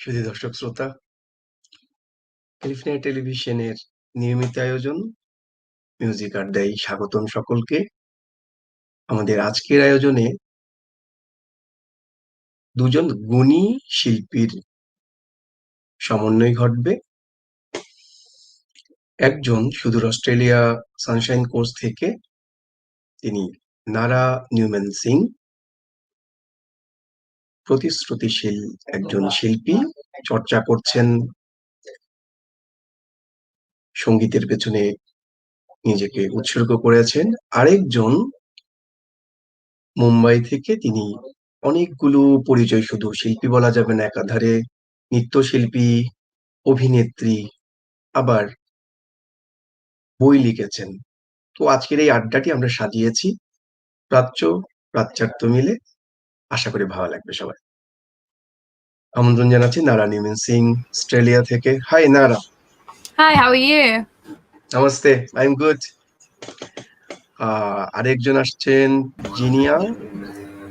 সুধী দর্শক শ্রোতা, ক্যালিফোর্নিয়া টেলিভিশনের নিয়মিত আয়োজন মিউজিক আড্ডায় স্বাগতম সকলকে। আমাদের আজকের আয়োজনে দুজন গুণী শিল্পীর সমন্বয় ঘটবে। একজন সুদূর অস্ট্রেলিয়া সানশাইন কোস্ট থেকে, তিনি নারা নিউম্যান সিং, প্রতিশ্রুতিশীল একজন শিল্পী, চর্চা করছেন, সঙ্গীতের পেছনে নিজেকে উৎসর্গ করেছেন। আরেকজন মুম্বাই থেকে, তিনি অনেকগুলো পরিচয়, শুধু শিল্পী বলা যাবে না, একাধারে নৃত্যশিল্পী, অভিনেত্রী, আবার বই লিখেছেন। তো আজকের এই আড্ডাটি আমরা সাজিয়েছি প্রাচ্য পাশ্চাত্য মিলে। আশা করি ভালো লাগবে সবাই। আমন্ত্রণ জানাচ্ছি নারা নিউম্যান সিং, অস্ট্রেলিয়া থেকে। হাই নারা। Hi, how are you? Namaste, I am good. আরেকজন আসছেন জিনিয়া।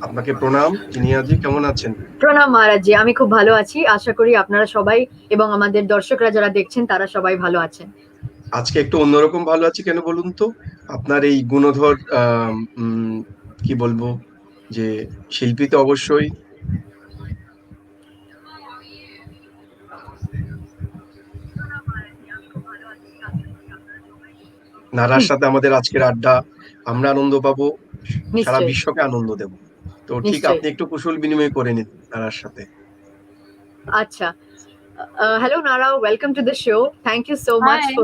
আপনাকে প্রণাম জিনিয়া জি, কেমন আছেন? প্রণাম মহারাজ জি, আমি খুব ভালো আছি। আশা করি আপনারা সবাই এবং আমাদের দর্শকরা যারা দেখছেন তারা সবাই ভালো আছেন। আজকে একটু অন্যরকম ভালো আছি কেন বলুন তো? আপনার এই গুণধর কি বলবো, যে শিল্পী তো অবশ্যই, নারার সাথে আমাদের আজকের আড্ডা, আমরা আনন্দ পাবো, সারা নিশ্চয়ই বিশ্বকে আনন্দ দেব। তো ঠিক নিশ্চয়ই। আপনি একটু কুশল বিনিময় করে নিন নারার সাথে। আচ্ছা, hello Nara, welcome to the show. Thank you so much Hi. for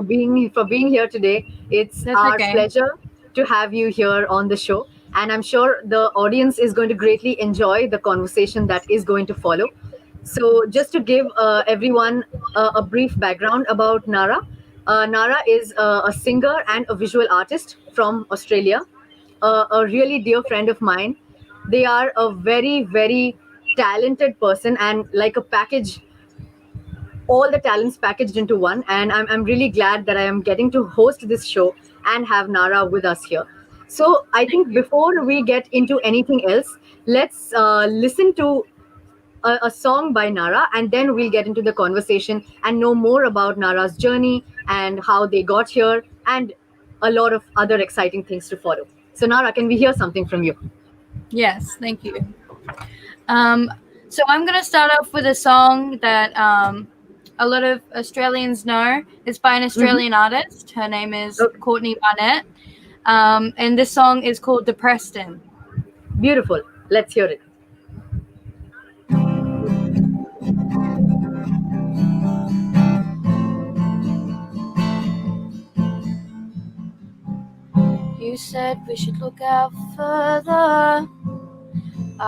being here today. It's That's our okay. pleasure to have you here on the show, and I'm sure the audience is going to greatly enjoy the conversation that is going to follow. So just to give everyone a brief background about Nara. Nara is a singer and a visual artist from Australia, a really dear friend of mine. They are a very, very talented person, and like a package, all the talents packaged into one. And I'm really glad that I am getting to host this show and have Nara with us here. So I think before we get into anything else, let's listen to a song by Nara, and then we'll get into the conversation and know more about Nara's journey and how they got here, and a lot of other exciting things to follow. So Nara, can we hear something from you? Yes, thank you. So I'm going to start off with a song that a lot of Australians know. It's by an Australian artist. Her name is Courtney Barnett. And this song is called Depreston. Beautiful. Let's hear it. You said we should look out further.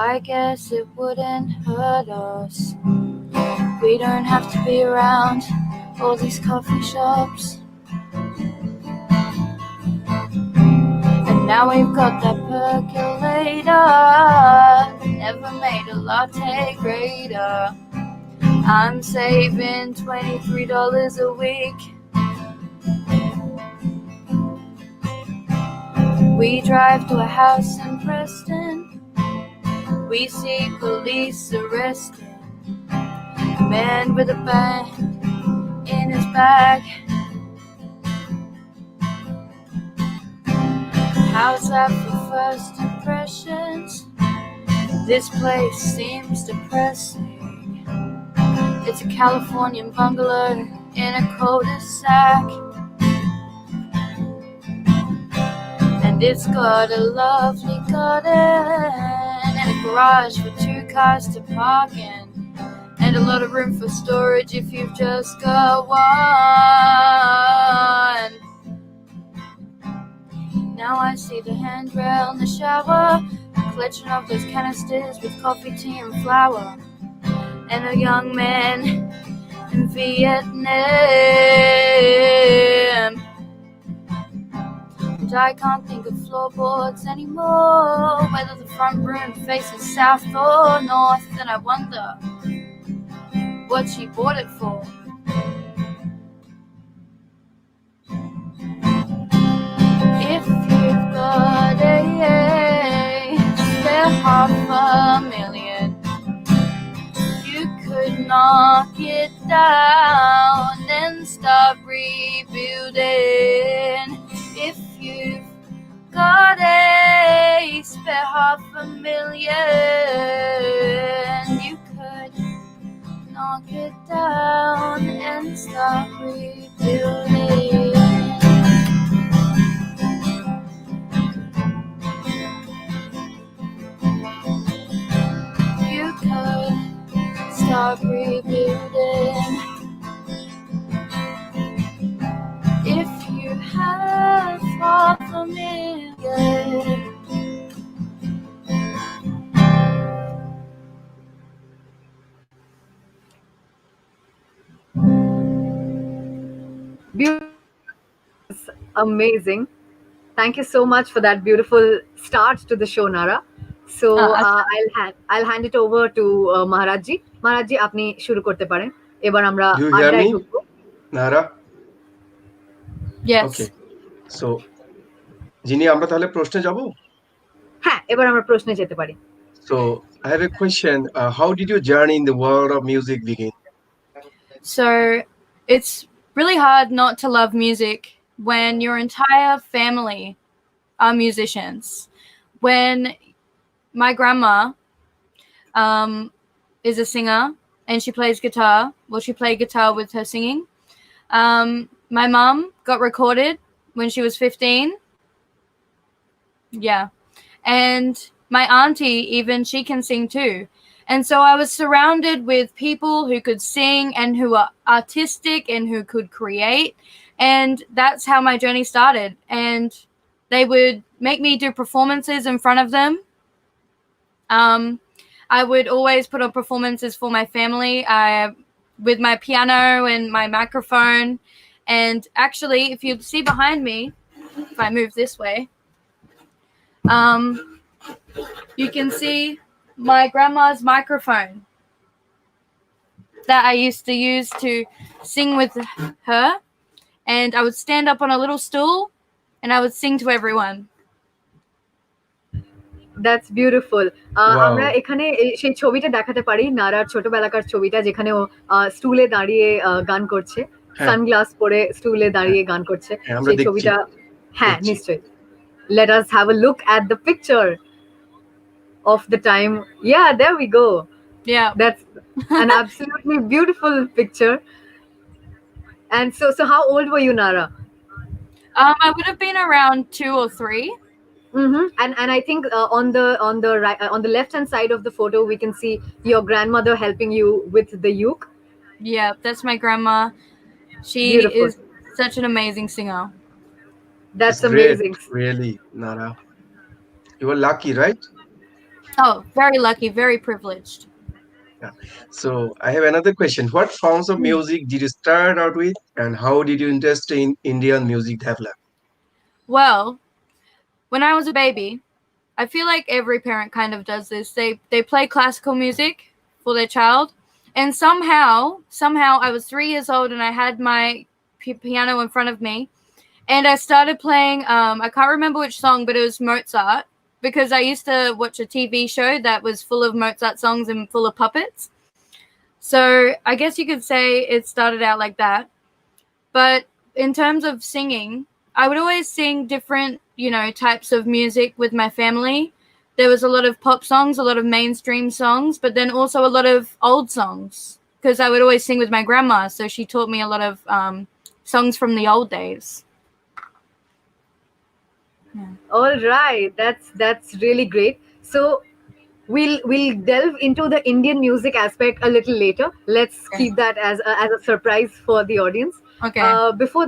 I guess it wouldn't hurt us. We don't have to be around all these coffee shops. And now we've got that percolator, never made a latte greater. I'm saving $23 a week. We drive to a house in Preston. We see police arresting a man with a bag in his bag. How's that for first impressions? This place seems depressing. It's a Californian bungalow in a cul-de-sac. And it's got a lovely garden and a garage for 2 cars to park in, and a lot of room for storage if you've just got one. Now I see the handrail in the shower, a collection of those canisters with coffee, tea and flour, and a young man in Vietnam. I can't think of floorboards anymore, whether the front room faces south or north, and I wonder what she bought it for. If you've got just $500,000, you could knock down and start rebuilding. If you've got a spare $500,000, you could knock it down and start rebuilding. You could start rebuilding. If you have $500,000. Amazing. Thank you so much for that beautiful start to the show, Nara. So I'll hand it over to Maharaj ji. Maharaj ji, আপনি শুরু করতে পারেন। এবার আমরা Do you hear আড্ডায় me, ঢুকবো। Nara? Yes. Okay. So, জিনি আমরা তাহলে প্রশ্নে যাব? হ্যাঁ, এবার আমরা প্রশ্নে যেতে পারি। So, I have a question. How did your journey in the world of music begin? So it's really hard not to love music when your entire family are musicians. When my grandma is a singer and she plays guitar, well, she played guitar with her singing. My mom got recorded when she was 15. Yeah. And my auntie, even she can sing too. And so I was surrounded with people who could sing and who are artistic and who could create. And that's how my journey started. And they would make me do performances in front of them. I would always put on performances for my family with my piano and my microphone. And actually, if you see behind me, if I move this way, you can see my grandma's microphone that I used to use to sing with her. And I would stand up on a little stool and I would sing to everyone. That's beautiful. Wow. আমরা এখানে সেই ছবিটা দেখাতে পারি, নারার ছোটবেলাকার ছবিটা, যেখানে ও স্টুলে দাঁড়িয়ে গান করছে, হ্যাঁ। সানগ্লাস পরে স্টুলে দাঁড়িয়ে গান করছে। হ্যাঁ, আমরা সেই দেখছি। ছবিটা, হ্যাঁ দেখছি। নিশ্চয়ই। Let us have a look at the picture of the time. Yeah, there we go. Yeah. That's an absolutely beautiful picture. And so how old were you, Nara? I would have been around 2 or 3. Mm-hmm. And I think on the right, on the left hand side of the photo, we can see your grandmother helping you with the uke. Yeah, that's my grandma. She Beautiful. is such an amazing singer. That's It's great, amazing. really, Nara. You were lucky, right? Oh, very lucky, very privileged. So I have another question. What forms of music did you start out with, and how did your interest in Indian music develop? Well, when I was a baby, I feel like every parent kind of does this. They play classical music for their child, and somehow I was 3 years old and I had my piano in front of me, and I started playing. I can't remember which song, but it was Mozart, because I used to watch a TV show that was full of Mozart songs and full of puppets. So I guess you could say it started out like that. But in terms of singing, I would always sing different, types of music with my family. There was a lot of pop songs, a lot of mainstream songs, but then also a lot of old songs, because I would always sing with my grandma. So she taught me a lot of songs from the old days. Yeah. All right, that's really great. So we'll delve into the Indian music aspect a little later. Let's keep that as a surprise for the audience. Okay. Before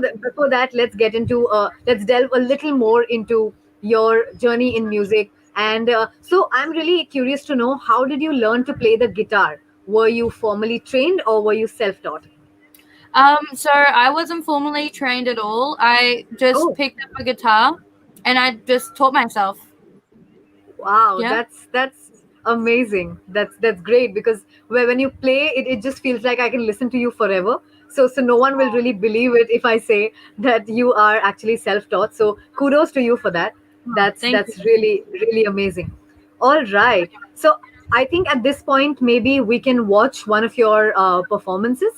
that, let's delve a little more into your journey in music. And so I'm really curious to know, how did you learn to play the guitar? Were you formally trained or were you self-taught? So I wasn't formally trained at all. I just picked up a guitar and I just taught myself. Wow, Yeah. that's amazing. That's great, because when you play it, it just feels like I can listen to you forever. So no one will really believe it if I say that you are actually self-taught. So kudos to you for that. That's really, really amazing. All right. So I think at this point, maybe we can watch one of your performances.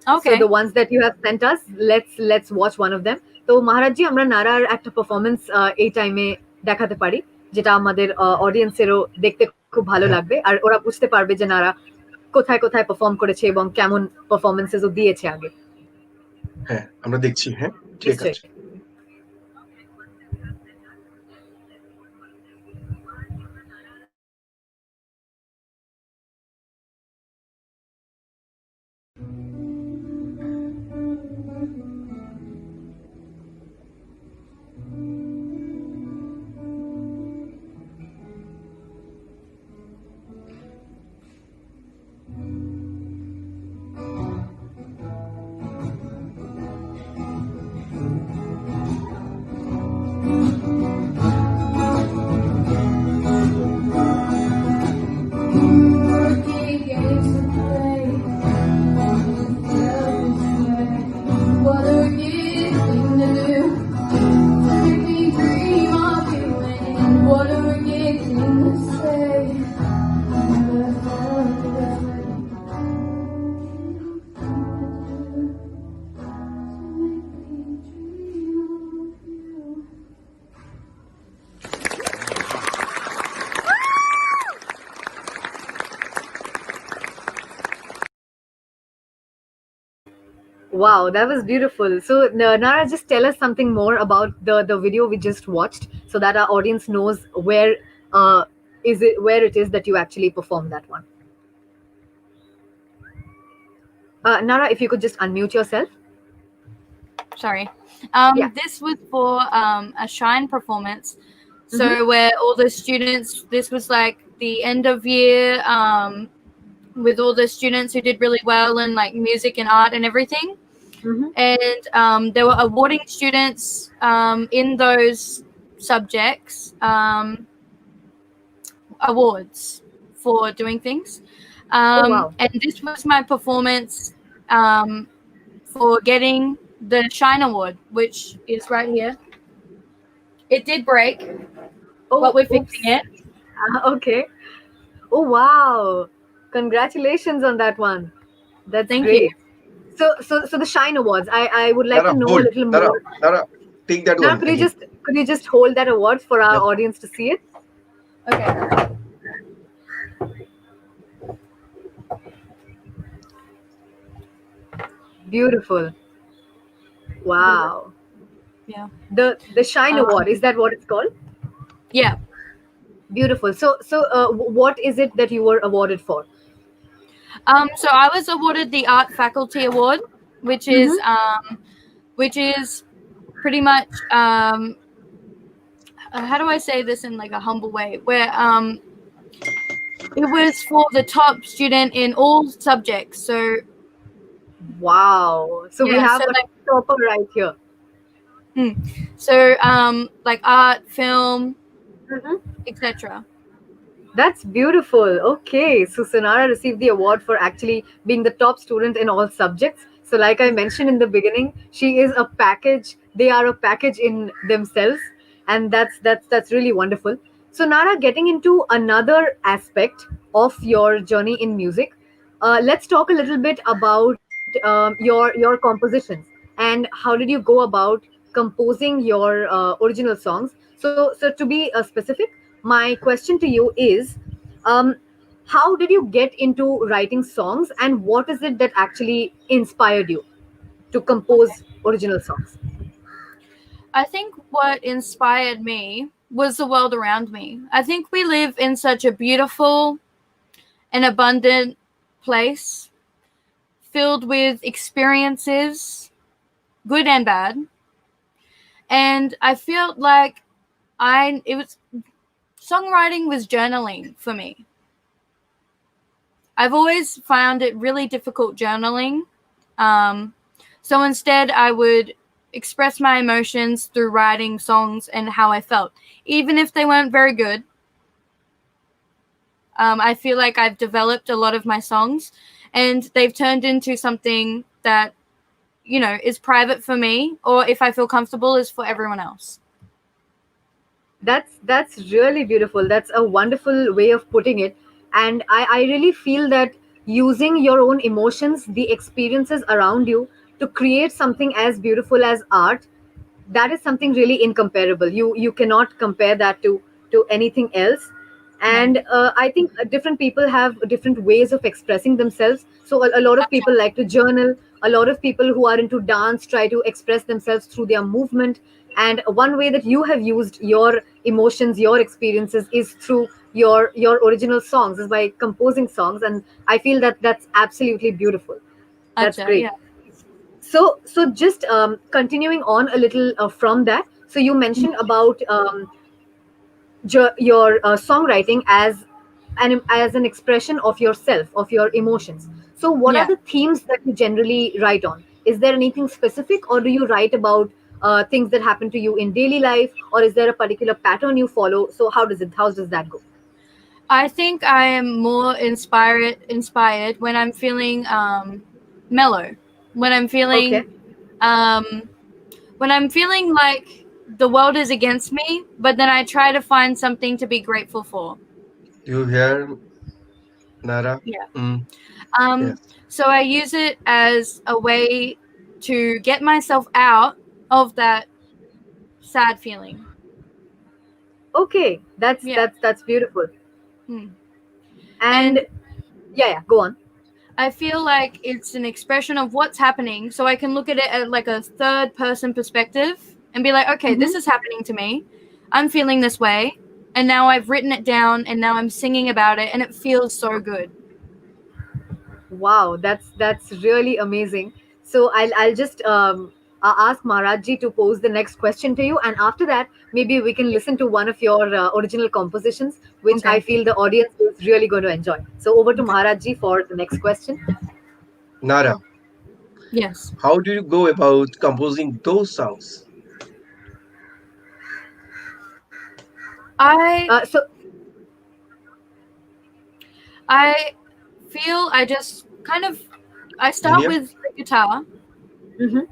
Okay. So the ones that you have sent us, let's watch one of them. তো মহারাজজি আমরা নারার একটা performance এই টাইমে দেখাতে পারি, যেটা আমাদের অডিয়েন্সেরও দেখতে খুব ভালো হ্যাঁ। লাগবে, আর ওরা বুঝতে পারবে যে নারা কোথায় কোথায় পারফর্ম করেছে এবং কেমন পারফরমেন্সেসও দিয়েছে আগে। হ্যাঁ, আমরা দেখছি। হ্যাঁ, ঠিক নিশ্চয়ই। আছে। Wow, that was beautiful. So, Nara, just tell us something more about the video we just watched, so that our audience knows where it is that you actually performed that one. Nara, if you could just unmute yourself. Sorry. Yeah. This was for a Shine performance. So where all the students, this was like the end of year with all the students who did really well in like music and art and everything. And they were awarding students in those subjects awards for doing things. Oh, wow. And this was my performance for getting the Shine Award, which is right here. It did break, but we're fixing it. Okay. Oh, wow. Congratulations on that one. That's Thank great. you. So the Shine Awards, I would like Nara, to know hold. a little more. Nara, take that Nara, one. could you just hold that award for our Yep. audience to see it? Okay. Beautiful. Wow. Yeah. The Shine Award, is that what it's called? Yeah. Beautiful. So what is it that you were awarded for? So I was awarded the Art Faculty Award, which is pretty much how do I say this in like a humble way, where it was for the top student in all subjects. So Wow. So we Yeah, have so a like- topper right here. so like art, film, etc. That's beautiful. Okay. So Sonara received the award for actually being the top student in all subjects. So like I mentioned in the beginning, she is a package. They are a package in themselves. And that's really wonderful. So Nara, getting into another aspect of your journey in music, let's talk a little bit about your compositions, and how did you go about composing your original songs. So to be specific, my question to you is, how did you get into writing songs, and what is it that actually inspired you to compose original songs? I think what inspired me was the world around me. I think we live in such a beautiful and abundant place filled with experiences, good and bad. And I felt like songwriting was journaling for me. I've always found it really difficult journaling. So instead I would express my emotions through writing songs and how I felt, even if they weren't very good. I feel like I've developed a lot of my songs, and they've turned into something that, is private for me, or if I feel comfortable, is for everyone else. That's really beautiful. That's a wonderful way of putting it. And I really feel that using your own emotions, the experiences around you, to create something as beautiful as art, that is something really incomparable. You cannot compare that to anything else. And I think different people have different ways of expressing themselves. So a lot of people like to journal. A lot of people who are into dance try to express themselves through their movement. And one way that you have used your emotions, your experiences, is through your original songs, is by composing songs. And I feel that that's absolutely beautiful. That's Acha, great. yeah. So just continuing on a little from that. So you mentioned about your songwriting as an expression of yourself, of your emotions. So what are Yeah. the themes that you generally write on? Is there anything specific, or do you write about things that happen to you in daily life, or is there a particular pattern you follow? So how does that go? I think I am more inspired when I'm feeling mellow. When I'm Okay. feeling um when I'm feeling like the world is against me, but then I try to find something to be grateful for. You hear, Nara? Yeah. Mm, Um, yes. so I use it as a way to get myself out of that sad feeling. Okay, Yeah. that's beautiful. Hmm. And And yeah, go on. I feel like it's an expression of what's happening, so I can look at it at like a third person perspective and be like, okay, this Mhm. is happening to me. I'm feeling this way, and now I've written it down, and now I'm singing about it, and it feels so good. Wow, that's really amazing. So I'll just ask Maharajji to pose the next question to you, and after that, maybe we can listen to one of your original compositions, which I Okay. feel the audience is really going to enjoy. So over to Okay. Maharajji for the next question. Nara, Yes. how do you go about composing those songs? I So I feel I just kind of I start Jinia? with the guitar. mhm.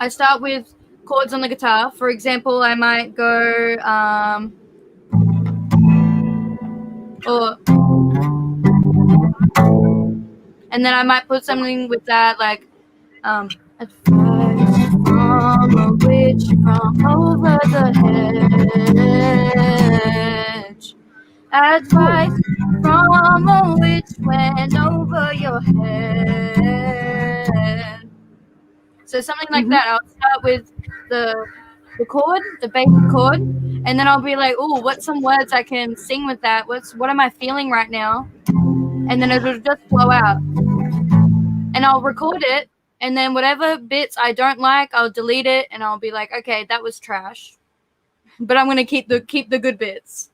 I start with chords on the guitar. For example, I might go or and then I might put something with that like advice from a witch from over the hedge. Oh, Advice from a witch went over your head. So something like mhm. that. I'll start with the chord, the basic chord, and then I'll be like, "Oh, what's some words I can sing with that? What am I feeling right now?" And then it'll just flow out. And I'll record it, and then whatever bits I don't like, I'll delete it, and I'll be like, "Okay, that was trash," but I'm gonna keep the good bits.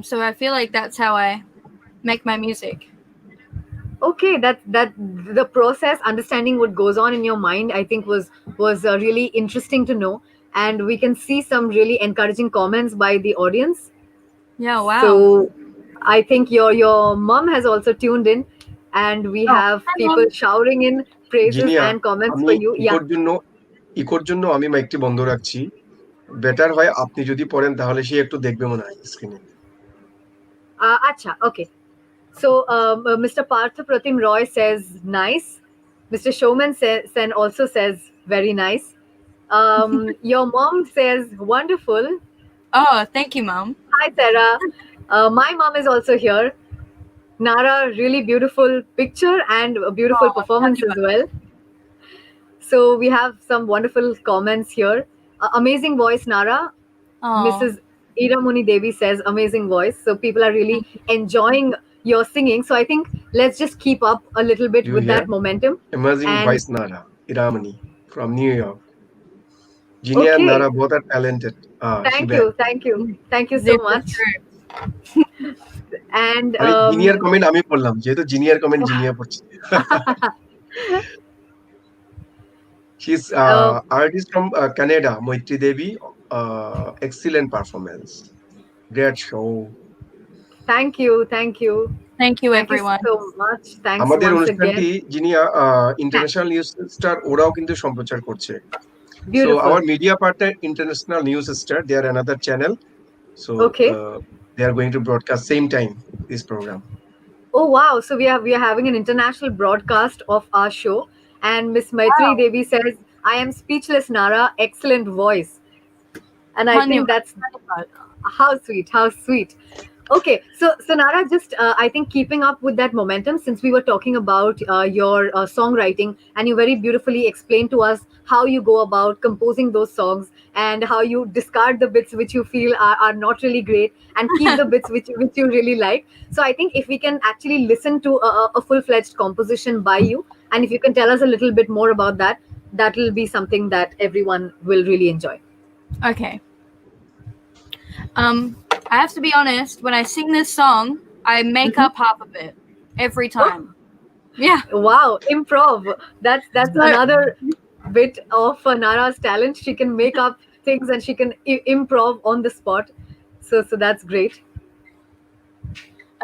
So I feel like that's how I make my music. Okay, that the process, understanding what goes on in your mind, I think was really interesting to know, and we can see some really encouraging comments by the audience. Yeah. Wow. So I think your mom has also tuned in, and we Oh, have hi, people mom. showering in praises Jinia, and comments আমি for you. Yeah. ইকোর জন্য আমি মাইকটি বন্ধ রাখছি। Better হয় আপনি যদি পড়েন তাহলে সে একটু দেখবে মনে হয় স্ক্রিনে। Acha. Okay. So Mr. Partha Pratim Roy says nice. Mr. Showman Sen also says very nice. Your mom says wonderful. Oh, thank you, mom. Hi Sarah. My mom is also here. Nara, really beautiful picture and a beautiful Oh, performance as धन्यवाद. well. So we have some wonderful comments here. Amazing voice, Nara. Oh, Mrs. Ira Muni Devi says amazing voice. So people are really enjoying your singing. So I think let's just keep up a little bit You with hear? that momentum. Amazing And voice, Nara. Iramani from New York. Jinia and okay, Nara both are talented. She back. thank you so this is much. true. And আরে junior comment আমি পড়লাম যেহেতু junior comment Jinia পড়ছে she's uh, artist from Canada, Moitri Devi. Excellent performance, great show. thank you, Thank you, thank you everyone. so much. Thanks আমাদের once again. অনুষ্ঠানটি Jinia international news star ওরাও কিন্তু সম্প্রচার করছে। So Beautiful. our media partner international news star, they are another channel. So Okay. They are going to broadcast same time this program. Oh wow! So we are having an international broadcast of our show, and Miss Maitri Wow. Devi says, "I am speechless, Nara. Excellent voice." And I think Dhanyavad. that's how sweet, how sweet. Okay, so Nara, just I think keeping up with that momentum, since we were talking about your songwriting, and you very beautifully explained to us how you go about composing those songs and how you discard the bits which you feel are not really great and keep the bits which you really like. So I think if we can actually listen to a full-fledged composition by you, and if you can tell us a little bit more about that, that will be something that everyone will really enjoy. Okay. I have to be honest. When I sing this song, I make up half of it every Oh, time. Yeah. wow, improv. That's So, another bit of Nara's talent. She can make up things and she can improv on the spot. So that's great.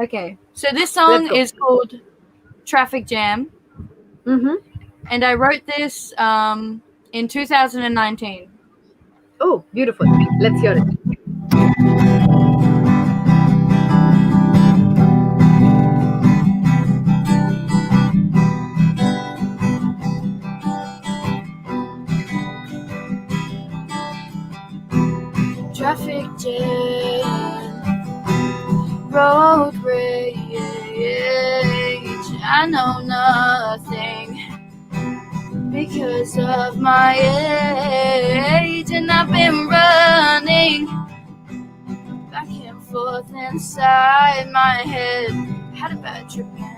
okay. So this Let's song go. is called Traffic Jam, Mm-hmm. and I wrote this in 2019. Oh, beautiful. Let's hear it. Traffic jam, road rage. I know nothing because of my age, and I've been running back and forth inside my head. Had a bad trip again.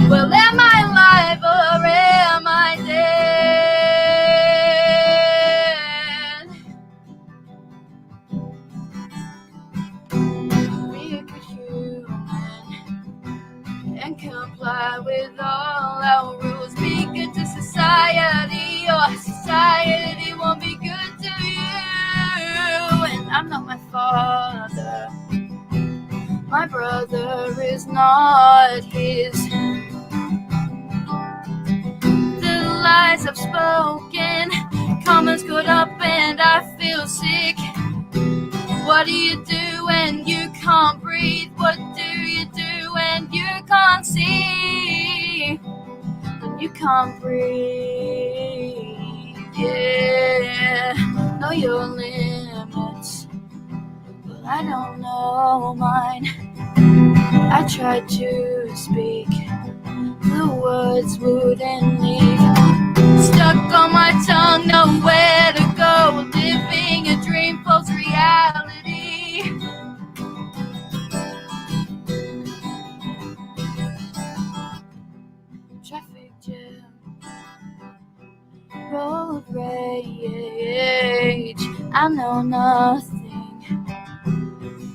Well, am I alive or am I dead? Be a good human and comply with all our rules. Be good to society, or society won't be good to you. And I'm not my father. My brother is not his. The lies I've spoken, comments caught up and I feel sick. What do you do when you can't breathe? What do you do when you can't see? When you can't breathe, yeah. Know your limits, but I don't know mine. I tried to speak, the words wouldn't leave. Stuck on my tongue, nowhere to go. Living a dream, false reality. Traffic jam, road rage. I know nothing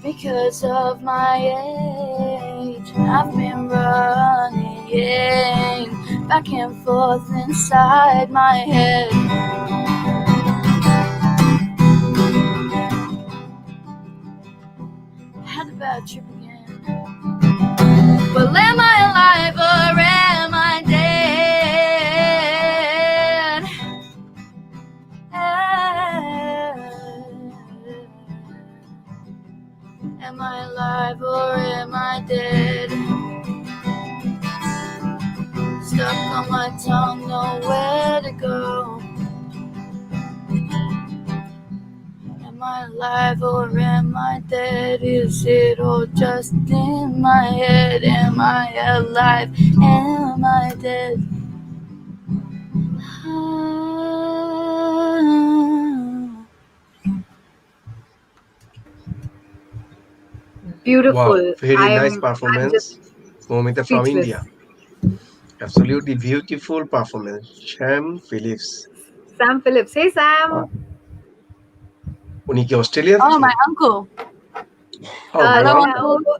because of my age. I've been running back and forth inside my head. Had a bad trip again. Well, am I alive or am I dead? Am I alive or am I dead? Stuck on my tongue, nowhere to go. Am I alive or am I dead? Is it all just in my head? Am I alive? Am I dead? Beautiful. Wow, very nice I'm just performance. Momita from speechless. India. Absolutely beautiful performance. Sham Phillips. Sam Phillips. Hey Sam. উনি কি Australia Oh, থেকে? my uncle. Oh, your Hello, uncle. uncle.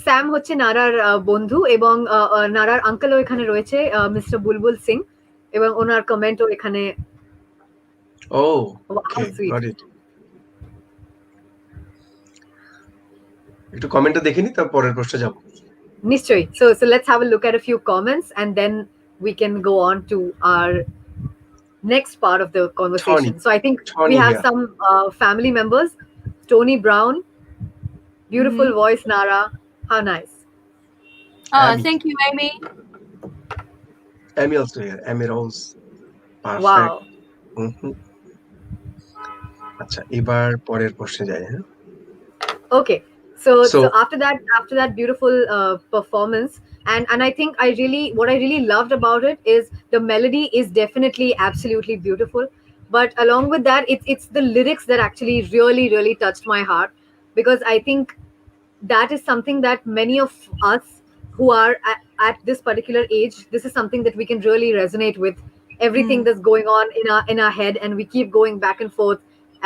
Sam হচ্ছে নারার বন্ধু এবং নারার আঙ্কেলও এখানে রয়েছে, mister বুলবুল সিং, এবং ওনার কমেন্টও এখানে। Oh, How okay, sweet. got it. একটু কমেন্টটা দেখে নি, তার পরের প্রশ্নে যাব। নিশ্চয়ই। So let's have a look at a few comments and then we can go on to our next part of the conversation. Tony. So I think we Tony have here. some family members. Tony Brown, Beautiful voice, Nara. How nice. Oh, Amy. thank you, Amy. Amy also here. Amy Rose. Perfect. Wow. আচ্ছা, এবার পরের প্রশ্নে যাই, হ্যাঁ? Okay. So So, after that beautiful performance, and I think what I really loved about it is the melody is definitely absolutely beautiful, but along with that, it's the lyrics that actually really touched my heart, because I think that is something that many of us who are at this particular age, this is something that we can really resonate with. Everything that's going on in our head, and we keep going back and forth,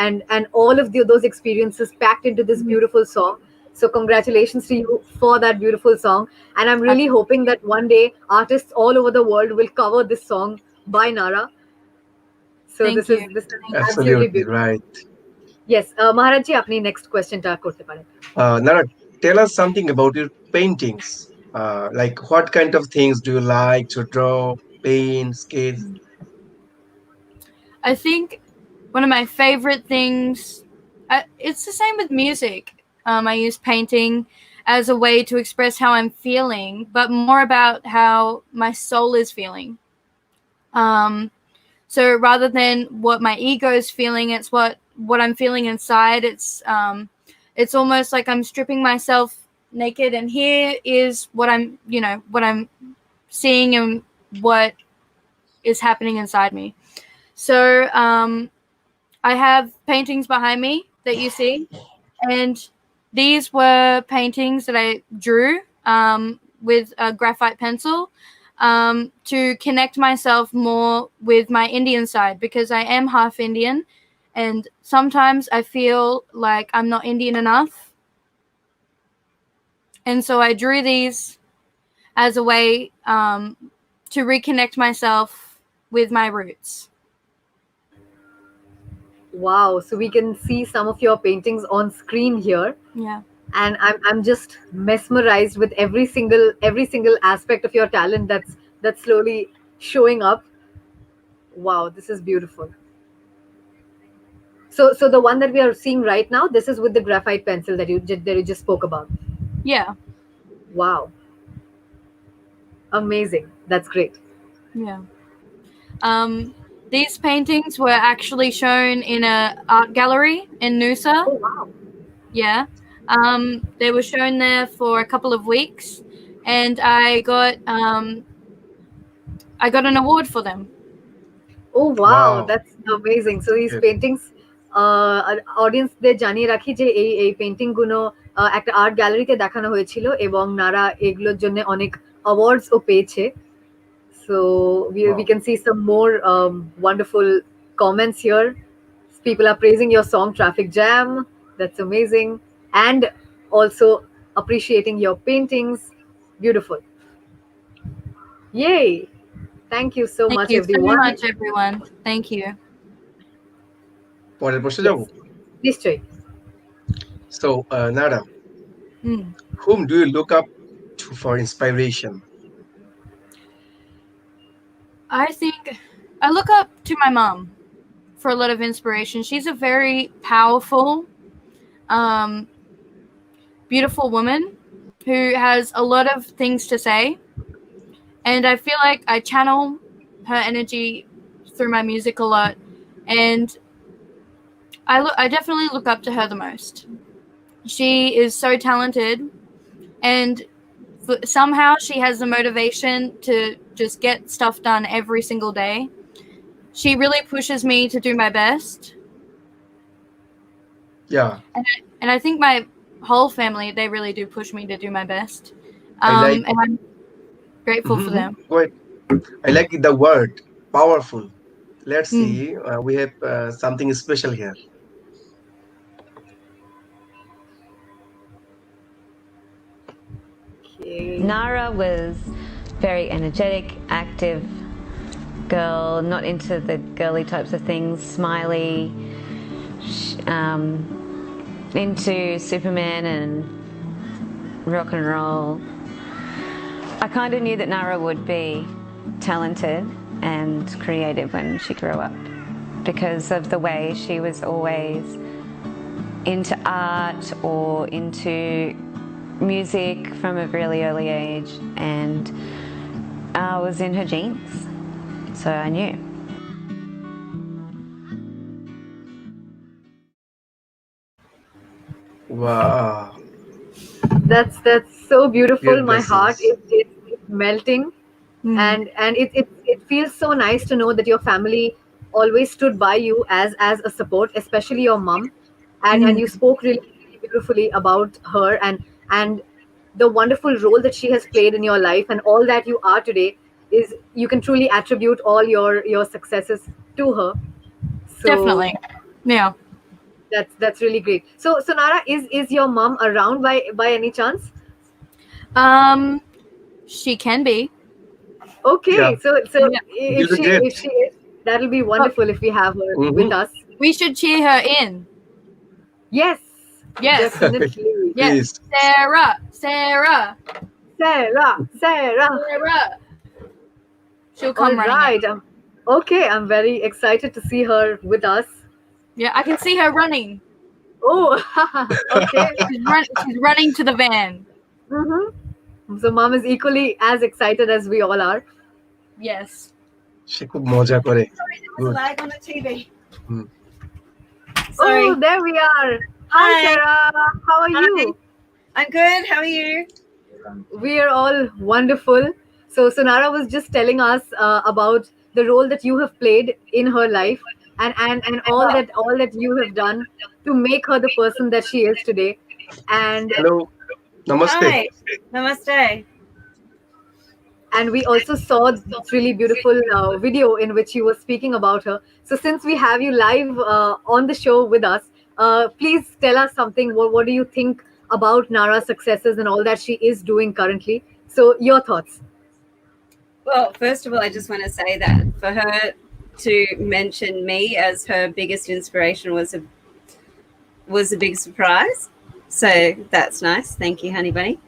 and all of those experiences packed into this beautiful song. So congratulations to you for that beautiful song, and I'm really hoping that one day artists all over the world will cover this song by Nara. So Thank this you. is absolutely absolutely beautiful. right. Yes, Maharaj ji, apni next question ta korte paren. Nara, tell us something about your paintings. Like what kind of things do you like to draw, paint, sketch? I think one of my favorite things, it's the same with music. I use painting as a way to express how I'm feeling, but more about how my soul is feeling. So rather than what my ego is feeling, it's what I'm feeling inside. It's almost like I'm stripping myself naked, and here is what I'm seeing and what is happening inside me. So I have paintings behind me that you see, and these were paintings that I drew with a graphite pencil to connect myself more with my Indian side, because I am half Indian, and sometimes I feel like I'm not Indian enough. And so I drew these as a way to reconnect myself with my roots. Wow, so we can see some of your paintings on screen here, Yeah. and I'm just mesmerized with every single aspect of your talent that's slowly showing up. Wow, this is beautiful. So the one that we are seeing right now, this is with the graphite pencil that you just spoke about. Yeah. Wow, amazing. That's great. Yeah. These paintings were actually shown in a art gallery in Noosa. Oh wow. Yeah. They were shown there for a couple of weeks, and I got an award for them. Oh wow, Wow, that's amazing. So these good. paintings, অডিয়েন্সদের জানিয়ে রাখি যে এই painting গুলো একটা art গ্যালারিতে দেখানো হয়েছিল, এবং নারা এগুলোর জন্য অনেক অ্যাওয়ার্ডস ও পেয়েছে. So we Wow. can see some more wonderful comments here. People are praising your song Traffic Jam. That's amazing. And also appreciating your paintings. Beautiful. Yay. Thank you so Thank much, you so everyone. much, everyone. Thank you. পরের প্রশ্নে Yes. যাবো. নিশ্চয়ই. So, Nara, whom do you look up to for inspiration? I think I look up to my mom for a lot of inspiration. She's a very powerful, beautiful woman who has a lot of things to say, and I feel like I channel her energy through my music a lot, and I definitely look up to her the most. She is so talented, and somehow she has the motivation to just get stuff done every single day. She really pushes me to do my best. Yeah, And I think my whole family, they really do push me to do my best. I like. And I'm grateful for them. Go ahead. I like the word powerful. Let's see. We have something special here. Okay. Nara was very energetic, active girl, not into the girly types of things, smiley, into Superman and rock and roll. I kind of knew that Nara would be talented and creative when she grew up because of the way she was always into art or into music from a really early age, and I was in her genes, so I knew. Wow. That's so beautiful. Great My heart blessings. is melting, and it feels so nice to know that your family always stood by you as a support, especially your mom, and you spoke really, really beautifully about her and the wonderful role that she has played in your life, and all that you are today is you can truly attribute all your successes to her. So Definitely. Yeah. that's really great. So Nara, is your mom around by any chance? She can be. Yeah, Okay, so Yeah. if she's a great. she is, that'll be But wonderful if we have her with Mm-hmm. us. we should cheer her in. Yes, Yes. definitely. Yes. Please. Sarah. Sarah. Sarah. Sarah. She'll All come running in. right. Okay, I'm very excited to see her with us. Yeah, I can see her running. Oh, okay. She's running to the van. So mom is equally as excited as we all are. Yes. সে খুব মজা করে। Sorry, there was Good. a lag on the TV. Hmm. Sorry. Oh, there we are. Hi, Hi. Sarah. How are you? I'm good. How are you? We are all wonderful. So Sonara was just telling us about the role that you have played in her life, and all that you have done to make her the person that she is today. And Hello. Namaste. Hi. Namaste. we also saw this really beautiful video in which you were speaking about her. So since we have you live on the show with us, please tell us something. What do you think about Nara's successes and all that she is doing currently? So your thoughts. Well, first of all, I just want to say that for her to mention me as her biggest inspiration was a big surprise. So that's nice. Thank you, honey bunny.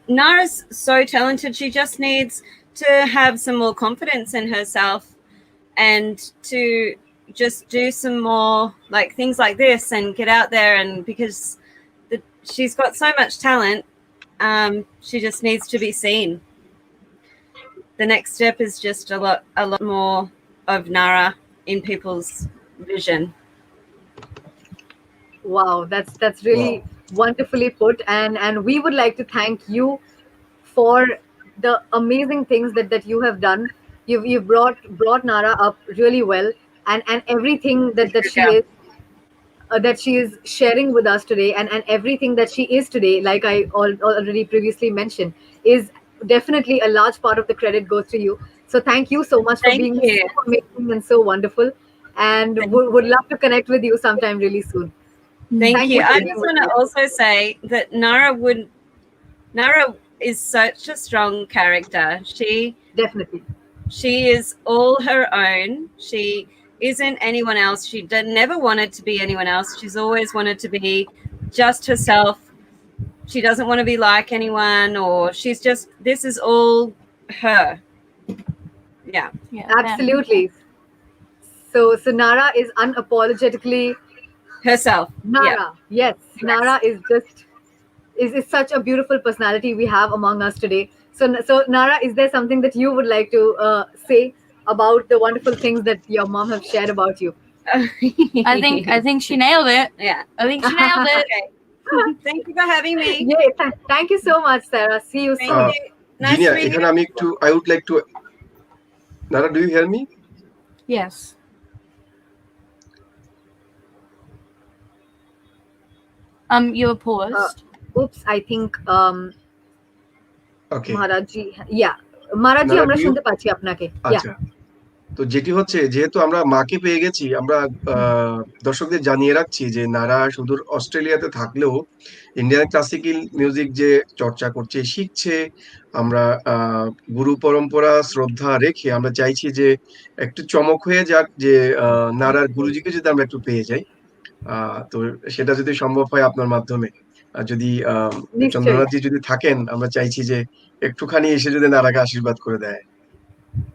Nara's so talented. She just needs to have some more confidence in herself and to just do some more like things like this and get out there, and because she's got so much talent, she just needs to be seen. The next step is just a lot more of Nara in people's vision. Wow, that's really wonderfully put, and we would like to thank you for the amazing things that you have done. You've brought Nara up really well, and everything that she is that she is sharing with us today, and everything that she is today, like I already previously mentioned, is definitely a large part of the credit goes to you. So thank you so much for Thank being you. so amazing and so wonderful, and would love to connect with you sometime really soon. Thank you. for I being just with want to us. also say that Nara is such a strong character. Definitely. She is all her own. She isn't anyone else. She never wanted to be anyone else. She's always wanted to be just herself. She doesn't want to be like anyone, or she's just, this is all her. Yeah. Yeah. Absolutely. So Nara is unapologetically Herself. Nara. Yeah. Yes, Nara is just is such a beautiful personality we have among us today. So Nara, is there something that you would like to say about the wonderful things that your mom have shared about you? I think she nailed it. Yeah. I think she nailed it. Okay. Thank you for having me. Yay, thank you so much, Sarah. See you Thank soon. you. Nice Jinia, to meet এখানে you. আমি একটু I would like to Nara, do you hear me? Yes. You were paused. Oops, I think Okay. Maharajji, yeah, Maharajji, Nara, আমরা do you- শুনতে পাচ্ছি আপনাকে। Yeah. আচ্ছা, তো যেটি হচ্ছে যেহেতু আমরা মাকে পেয়ে গেছি, আমরা দর্শকদের জানিয়ে রাখছি যে নারা সুদূর অস্ট্রেলিয়াতে থাকলেও ইন্ডিয়ান ক্লাসিক্যাল মিউজিক যে চর্চা করছে, শিখছে। আমরা গুরু পরম্পরা শ্রদ্ধা রেখে আমরা চাইছি যে একটু চমক হয়ে যাক, যে নারার গুরুজিকে যদি আমরা একটু পেয়ে যাই, তো সেটা যদি সম্ভব হয় আপনার মাধ্যমে, যদি নিশ্চয়ই। চন্দ্রনাথজি যদি থাকেন, আমরা চাইছি যে একটুখানি এসে যদি নারাকে আশীর্বাদ করে দেয়।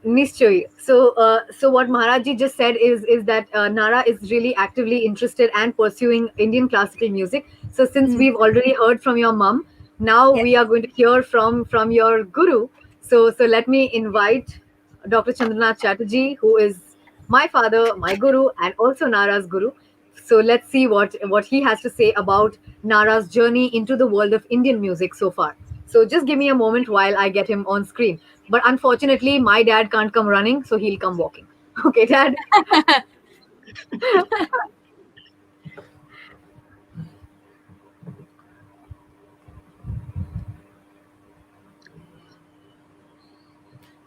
Nishchay. So what Maharajji just said is that Nara is really actively interested and pursuing Indian classical music. So since we've already heard from your mom, now Yes. we are going to hear from your guru. So let me invite Dr. Chandranath Chatterjee, who is my father, my guru, and also Nara's guru. So let's see what he has to say about Nara's journey into the world of Indian music so far. So just give me a moment while I get him on screen. But unfortunately, my dad can't come running, so he'll come walking. Okay, Dad.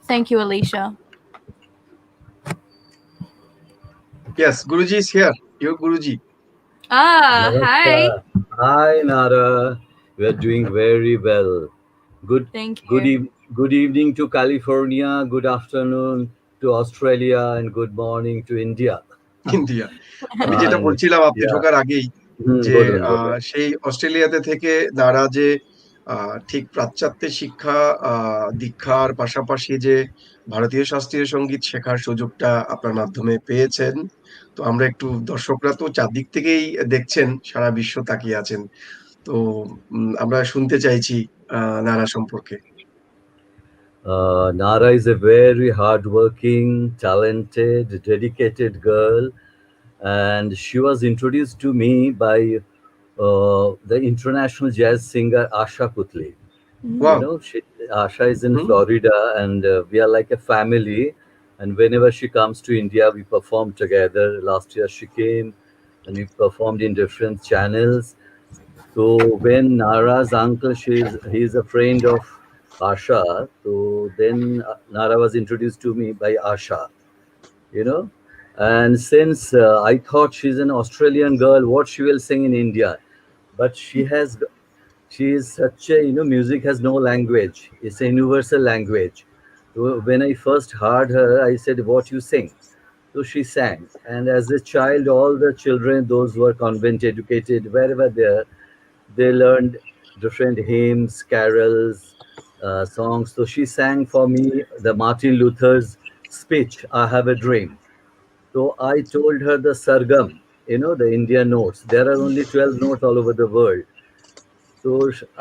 Thank you, Alicia. Yes, Guruji is here. Your Guruji. Hi. Namaskar. Hi, Nara. We are doing very well. Good, Thank good, you. good evening to California. Good afternoon to Australia, and good morning to India. India. আমি যেটা And বলছিলাম আপনি yeah, ঢোকার আগেই যে bolun, bolun. সেই অস্ট্রেলিয়াতে থেকে নারা যে ঠিক পাশ্চাত্যের শিক্ষা দীক্ষার পাশাপাশি যে ভারতীয় শাস্ত্রীয় সঙ্গীত শেখার সুযোগটা আপনার মাধ্যমে পেয়েছেন, তো আমরা একটু দর্শকরা তো চারদিক থেকেই দেখছেন, সারা বিশ্ব তাকিয়ে আছেন। তো আমরা শুনতে চাইছি নারা সম্পর্কে। Nara is a very hardworking, talented, dedicated girl, and she was introduced to me by the international jazz singer Asha Putli. You wow! know, Asha is in hmm, Florida, and we are like a family. And whenever she comes to India, we perform together. Last year she came, and we performed in different channels. So when Nara's uncle, he's a friend of Asha. So then Nara was introduced to me by Asha, you know. And since I thought she's an Australian girl, what she will sing in India, but she is such a, music has no language. It's a universal language. So when I first heard her, I said, what you sing? So she sang. And as a child, all the children, those who were convent educated, wherever they learned different hymns, carols, songs. So she sang for me the Martin Luther's speech, I Have a Dream. So I told her the sargam, the Indian notes. There are only 12 notes all over the world. So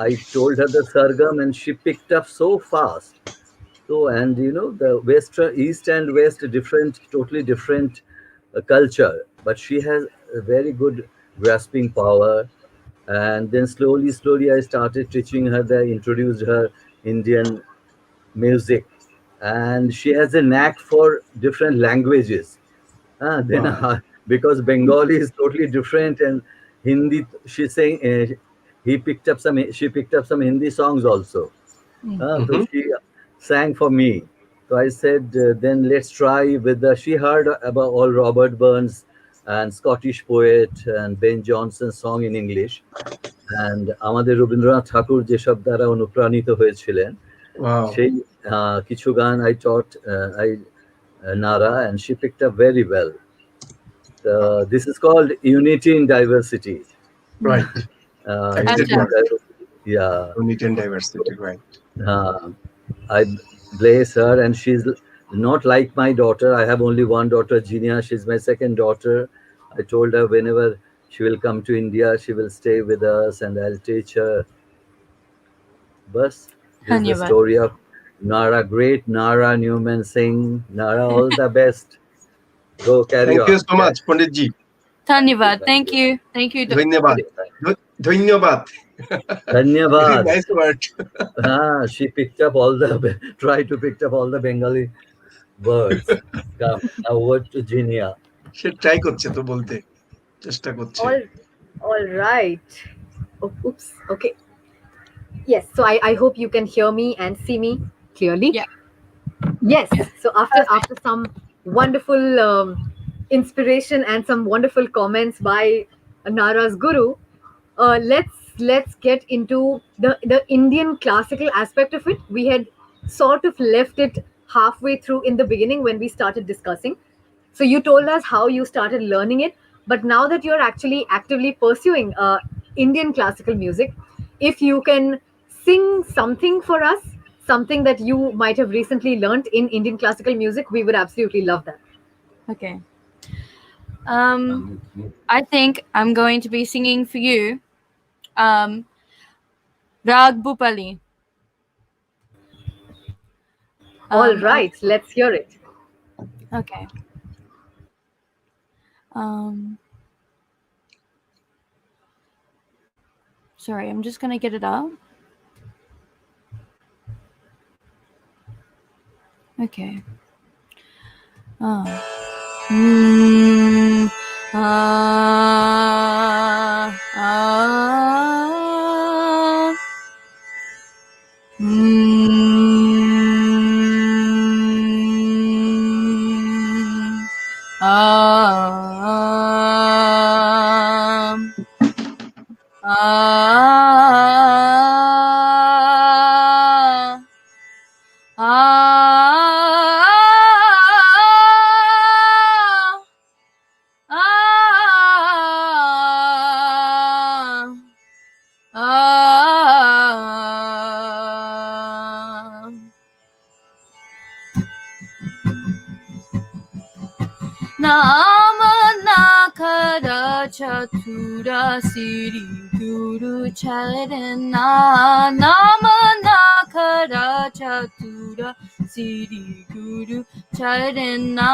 I told her the sargam, and she picked up so fast. So, and the east and west, different, totally different culture, but she has a very good grasping power. And then slowly, slowly, I started teaching her, introduced her Indian music, and she has a knack for different languages. Then wow! because Bengali is totally different, and Hindi, she's saying she picked up some Hindi songs also. So hmm, she sang for me. So I said, then let's try with the. She heard about all Robert Burns and Scottish poet and Ben Jonson's song in English. And আমাদের রবীন্দ্রনাথ ঠাকুর যেসব দ্বারা অনুপ্রাণিত হয়েছিলেন wow! সেই কিছু গান I taught Nara, and she picked up very well. This is called unity in diversity. Right. Unity exact in word. diversity. Yeah. Unity and diversity, right. Uh, I bless her, and she's not like my daughter. I have only one daughter, Genia. She's my second daughter. I told her whenever she will come to India, she will stay with us, and I'll teach her. Bus. This is the Dhanyavad. story of Nara, great Nara Newman Singh. Nara, all the best. Go carry thank on. You so much Panditji. Thank you. Dhanyavad. Thank Thank you. you. Thank you. ধন্যবাদ। ধন্যবাদ। Very Dhanyavad. nice word. She picked up all the, tried to pick up all the Bengali words. Come, now word to Genia. Say try করছে তো বলতে, চেষ্টা করছে। All right. Oh, oops. Okay. Yes. So I hope you can hear me and see me clearly. Yeah. Yes. So after some wonderful inspiration and some wonderful comments by Nara's guru, let's get into the Indian classical aspect of it. We had sort of left it halfway through in the beginning when we started discussing. So you told us how you started learning it, but now that you're actually actively pursuing Indian classical music, if you can sing something for us, something that you might have recently learned in Indian classical music, we would absolutely love that. Okay. I think I'm going to be singing for you Rag Bhupali. All right, let's hear it. Okay. Sorry, I'm just gonna get it up. Okay. Namanakara Chatura Siri Guru Charana Namanakara Chatura Siri Guru Charana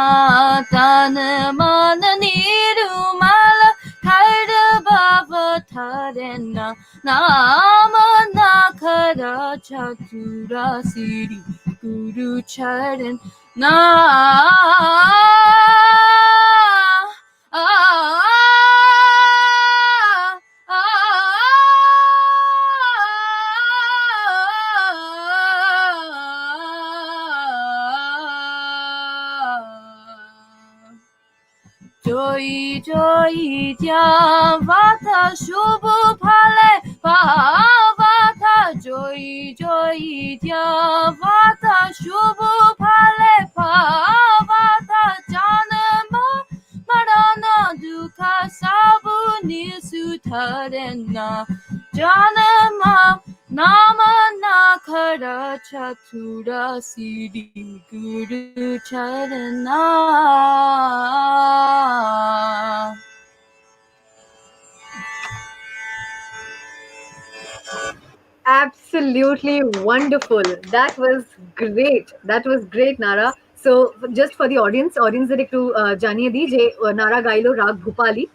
Tanamana Nirumala Karda Baba Tarena Namanakara Chatura Siri Guru Charan Joy joy Vata Shubhu Phale Vata Joy joy Vata Shubhu Phale Vata Janama Marana Dukha Sabu Nisutharena Janama Nama Nakara Chatura Siddhi Guru Charana. Absolutely wonderful. That was great. That was great, Nara. So just for the audience দের একটু জানিয়ে দিই যে নারা গাইলো রাগ Bhopali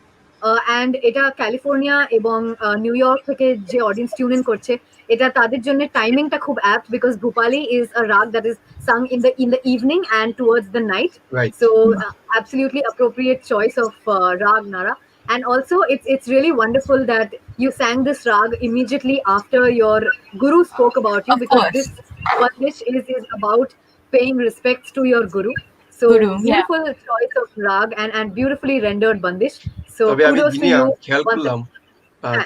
and এটা California এবং new York থেকে যে অডিয়েন্স টিউন ইন করছে এটা তাদের জন্য টাইমিংটা খুব apt because Bhopali is a রাগ that is sung in the evening and towards the night. Right. So absolutely appropriate choice of rag, Nara. And also it's really wonderful that you sang this rag immediately after your guru spoke about you, Of because course. this bandish is about paying respects to your guru. So Guru, yeah. beautiful choice of rag and beautifully rendered bandish. So তবে আমি kudos to Jinia you. খেয়াল করলাম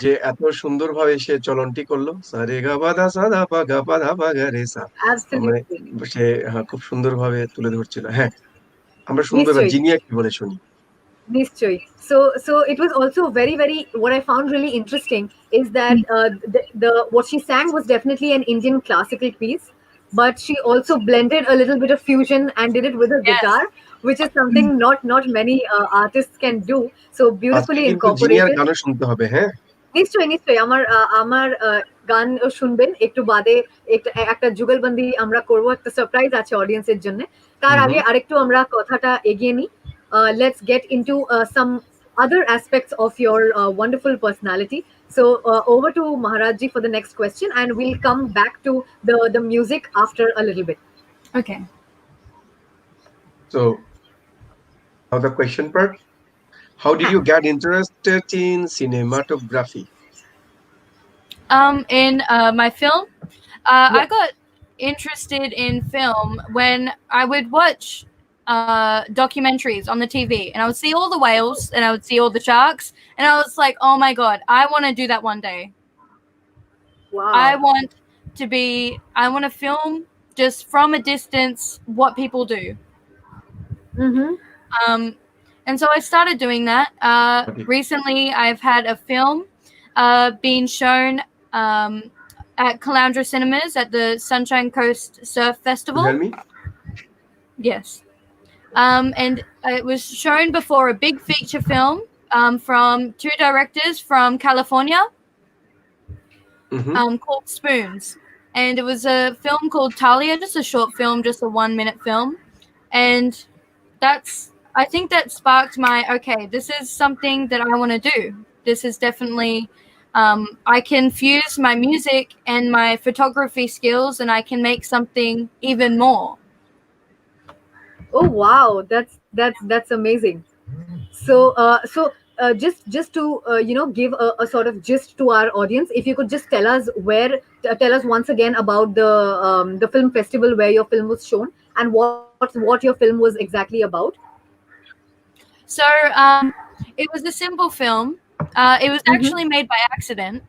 যে এত সুন্দরভাবে সে চলনটি করলো সারে গা বাদা সাদা পা গা পা ধা পা গা রে সা, মানে Absolutely. সে খুব সুন্দরভাবে তুলে ধরছিল। হ্যাঁ, আমরা শুনবো এবার নিশ্চয়ই। জিনিয়া কি বলে শুনি। Nishchay. So it was also very what I found really interesting is that the what she sang was definitely an Indian classical piece, but she also blended a little bit of fusion and did it with a Yes. guitar, which is something not many artists can do. So আজকে beautifully কিন্তু junior incorporated. গানও শুনতে হবে। হ্যাঁ, নিশ্চয়ই আমার গান শুনবেন একটু বাদে, একটা যুগলবন্দি আমরা করব, একটা সারপ্রাইজ আছে অডিয়েন্সের জন্য। তার আগে আরেকটু আমরা কথাটা এগিয়ে নিই। Let's get into some other aspects of your wonderful personality. So over to Maharajji for the next question, and we'll come back to the music after a little bit. Okay. so now the question part, how did you get interested in cinematography? In my film, I got interested in film when I would watch documentaries on the TV, and I would see all the whales and I would see all the sharks, and I was like, oh my god, I want to do that one day. Wow. I want to film just from a distance what people do. And so I started doing that. Recently I've had a film being shown at Caloundra Cinemas at the Sunshine Coast Surf Festival. You hear me? Yes. And it was shown before a big feature film from two directors from California called Spoons. And it was a film called Talia, just a short film, just a 1-minute film. And I think that sparked okay, this is something that I want to do. This is definitely, I can fuse my music and my photography skills, and I can make something even more. Oh wow, that's amazing. So just to give a sort of gist to our audience, if you could just tell us tell us once again about the film festival where your film was shown and what your film was exactly about. So it was a simple film. It was actually made by accident.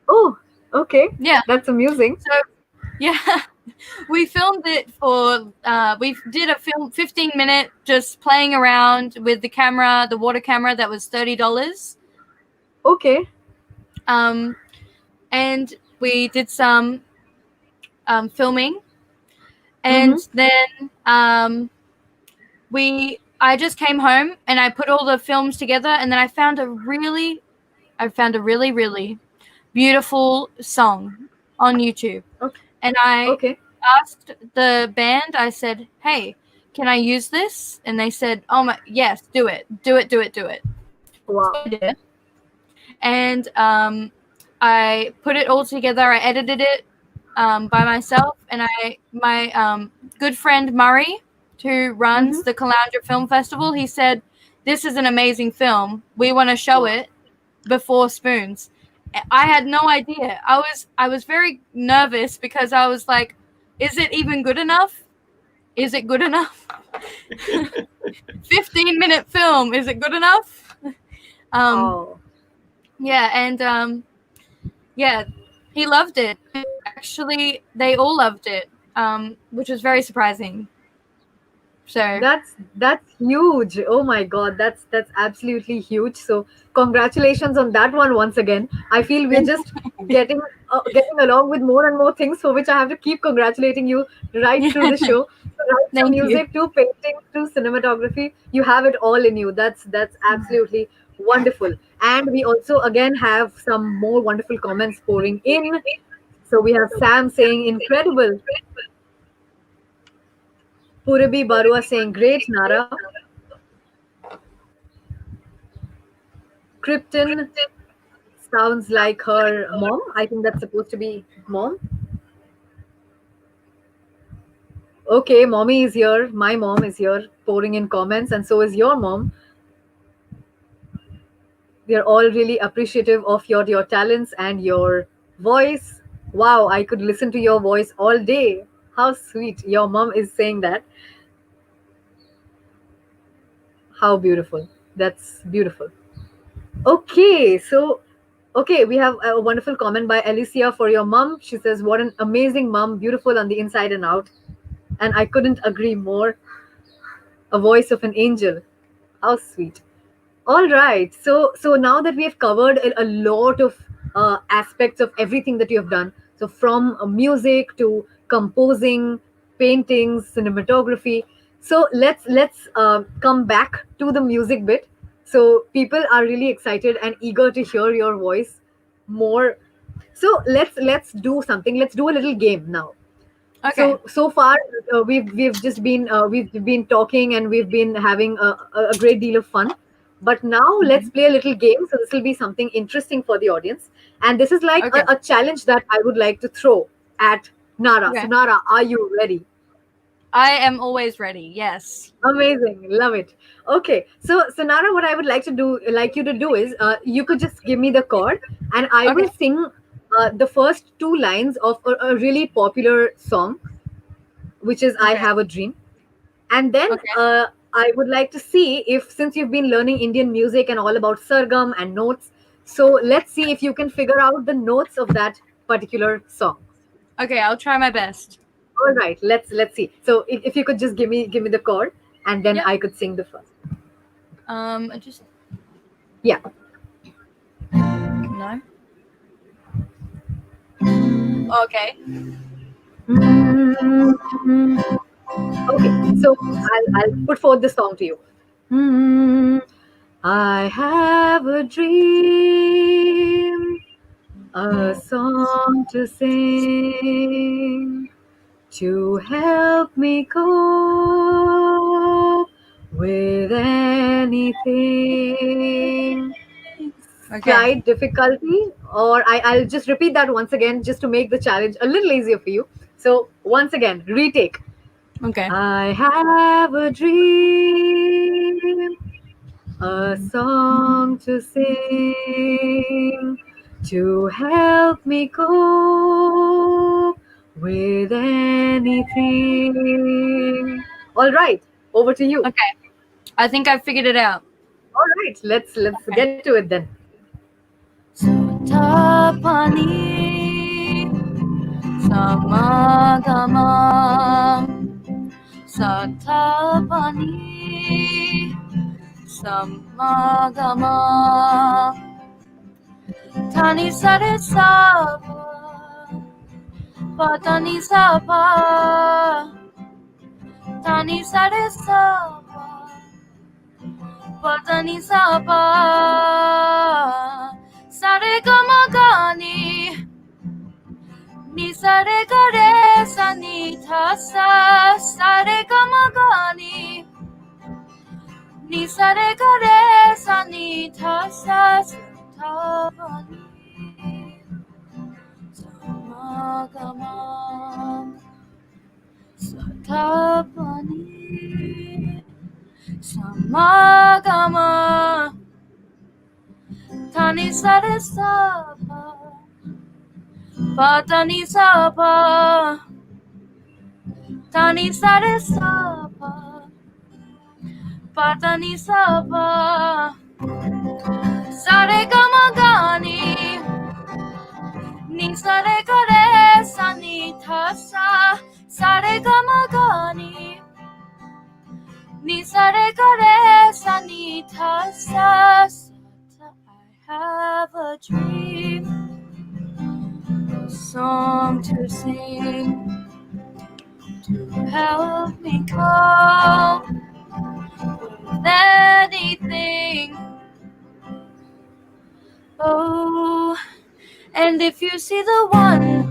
Oh, okay. Yeah. That's amusing. So yeah, we filmed it for we did a 15-minute just playing around with the camera, the water camera that was $30. Okay. And we did some filming, and then I just came home and I put all the films together, and then I found a really really beautiful song on YouTube. Okay. And I asked the band, I said, hey, can I use this? And they said, oh my, yes, do it. Wow. So I did. And I put it all together. I edited it by myself. And my good friend Murray, who runs the Caloundra Film Festival, he said, this is an amazing film. We want to show it before Spoons. I had no idea. I was very nervous because I was like, is it even good enough? Is it good enough? 15-minute film. Is it good enough? Yeah, and yeah, he loved it. Actually, they all loved it, which was very surprising. So that's huge. Oh my god, that's absolutely huge. So congratulations on that one once again. I feel we're just getting along with more and more things for which I have to keep congratulating you right through the show. So right from music to painting to cinematography, you have it all in you. That's absolutely wonderful. And we also again have some more wonderful comments pouring in. So we have Sam saying incredible. Purabi Barua saying, great, Nara. Krypton sounds like her mom. I think that's supposed to be mom. Okay, mommy is here. My mom is here pouring in comments, and so is your mom. They're all really appreciative of your talents and your voice. Wow, I could listen to your voice all day. How sweet. Your mom is saying that. How beautiful. That's beautiful. Okay, so we have a wonderful comment by Alicia for your mom. She says, what an amazing mom, beautiful on the inside and out. And I couldn't agree more. A voice of an angel. How sweet. All right. So now that we have covered a lot of aspects of everything that you have done, so from music to composing, paintings, cinematography. So let's come back to the music bit. So people are really excited and eager to hear your voice more. So let's do something. Let's do a little game now. okay. So far we've just been we've been talking and we've been having a great deal of fun. But now let's play a little game. So this will be something interesting for the audience. And this is like a challenge that I would like to throw at Nara. Okay. So Nara, are you ready? I am always ready. Yes. Amazing. Love it. Okay. So Nara, what I would like you to do is you could just give me the chord and I will sing the first two lines of a really popular song, which is I Have a Dream. And then I would like to see if, since you've been learning Indian music and all about sargam and notes, so let's see if you can figure out the notes of that particular song. Okay, I'll try my best. All right, let's see. So if you could just give me the chord, and then I could sing the first. Just yeah. No. Okay. Okay, so I'll put forth the song to you. I have a dream, a song to sing, to help me cope with anything. Okay. Slight difficulty, or I'll just repeat that once again just to make the challenge a little easier for you. So, once again, retake. Okay. I have a dream, a song to sing, to help me cope with anything. All right, over to you. Okay. I think I figured it out. All right, let's get to it then. Tapani samagama satapani samagama tani sare sapa patani sapa tani sare sapa patani sapa sare gama gani ni sare gare sa ni tha sa sare gama gani ni sare gare sa ni tha sa tha pani samagama satapani samagama tani sare sapa patani sapa tani sare sapa patani sapa sare gama gani ni sare gare sa ni tha sa sare gama gani ni sare gare sa ni tha sa I have a dream, a song to sing, to help me cope with anything. Oh, and if you see the wonder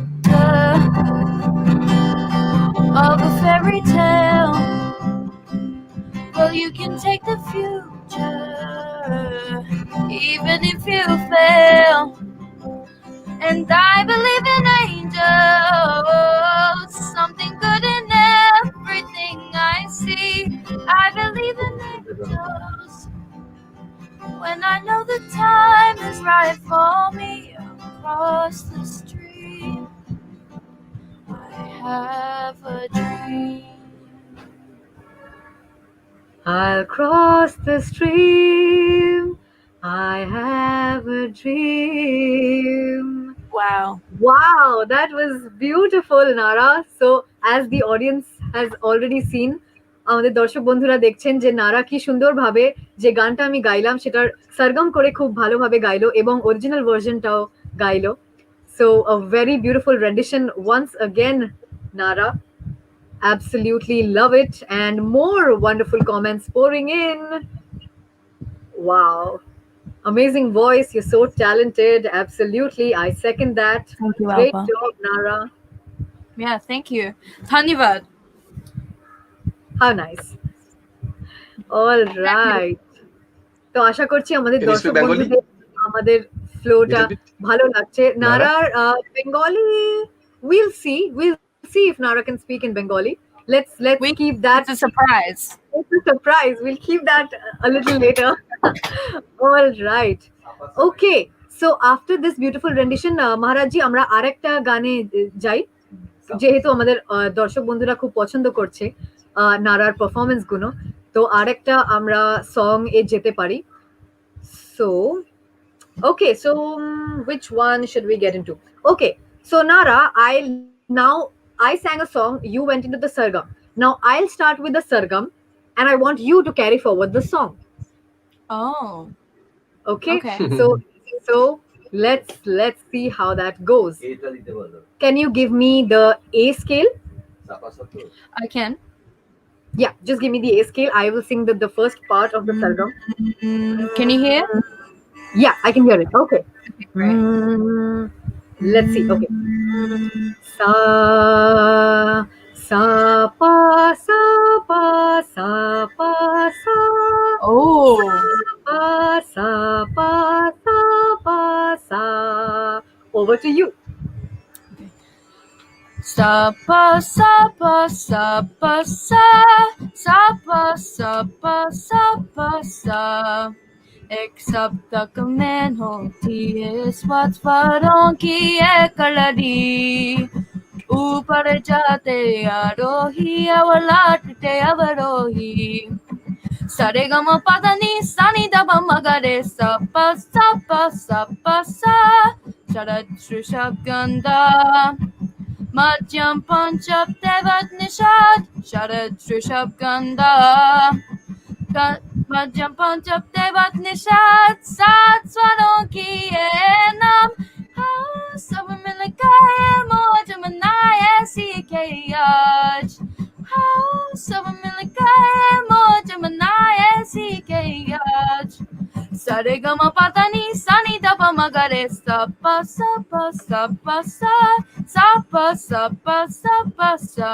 of a fairy tale, well, you can take the future, even if you fail. And I believe in angels, something good in everything I see. I believe in angels when I know the time is right for me. Across the street, I have a dream. I'll cross the stream. I have a dream. Wow. Wow, that was beautiful, Nara. So, as the audience has already seen, আমাদের দর্শক বন্ধুরা দেখছেন যে নারা কি সুন্দরভাবে যে গানটা আমি গাইলাম সেটার সরগম করে খুব ভালোভাবে গাইলো এবং original ভার্সনটাও গাইলো। So, a very beautiful rendition once again, Nara. Absolutely love it, and more wonderful comments pouring in. Wow, amazing voice, you're so talented. Absolutely, I second that. Thank you, Great Alpha. job, Nara. Yeah, thank you. Dhanyavad. How nice. All right, তো আশা করছি আমাদের Can you দর্শক speak Bengali? বন্ধুদের আমাদের ফ্লোটা Little bit? ভালো লাগছে। Nara? নারার Bengali, we'll see if Nara can speak in Bengali. Let's keep that. It's a surprise. It's a surprise. We'll keep that a little later. All right. Okay. So after this beautiful rendition, Maharajji, আমরা আরেকটা গানে যাই, যেহেতু আমাদের দর্শক বন্ধুরা খুব পছন্দ করছে নারার পারফরমেন্স গুলো, তো আরেকটা আমরা সং এ যেতে পারি। So, okay. So, which one should we get into? Okay. So, Nara, I sang a song. You went into the sargam. Now, I'll start with the sargam, and I want you to carry forward the song. Oh. Okay. Okay. So Let's see how that goes. Can you give me the A scale? I can. Yeah, just give me the A scale. I will sing the first part of the sargam. Can you hear? Yeah, I can hear it. Okay. Great. Let's see. Okay. Sa sa pa sa pa sa pa sa. Oh. Pa sa pa sa pa sa. Over to you. Sa pa sa pa sa pa sa sa pa sa pa sa pa sa. एक सप्ताह का man होती है स्वात्वरों की एक कलड़ी ऊपर जाते आरोही अवलाटते अवरोही सारे गम पदनी सनी दब मगरे सप सप सप सा शरद ऋषभ गंधा मध्यम पंचम देवत निषाद शरद ऋषभ गंधा मध्यम पंचम देवत निषाद सात स्वरों की ये नाम हाँ सब मिल गए मौज मनाए सीखे आज हाँ सब मिल गए मौज मनाए सीखे आज सारे गम पतनी सनी दप मगरे सप सप सप सा सप सप सप सा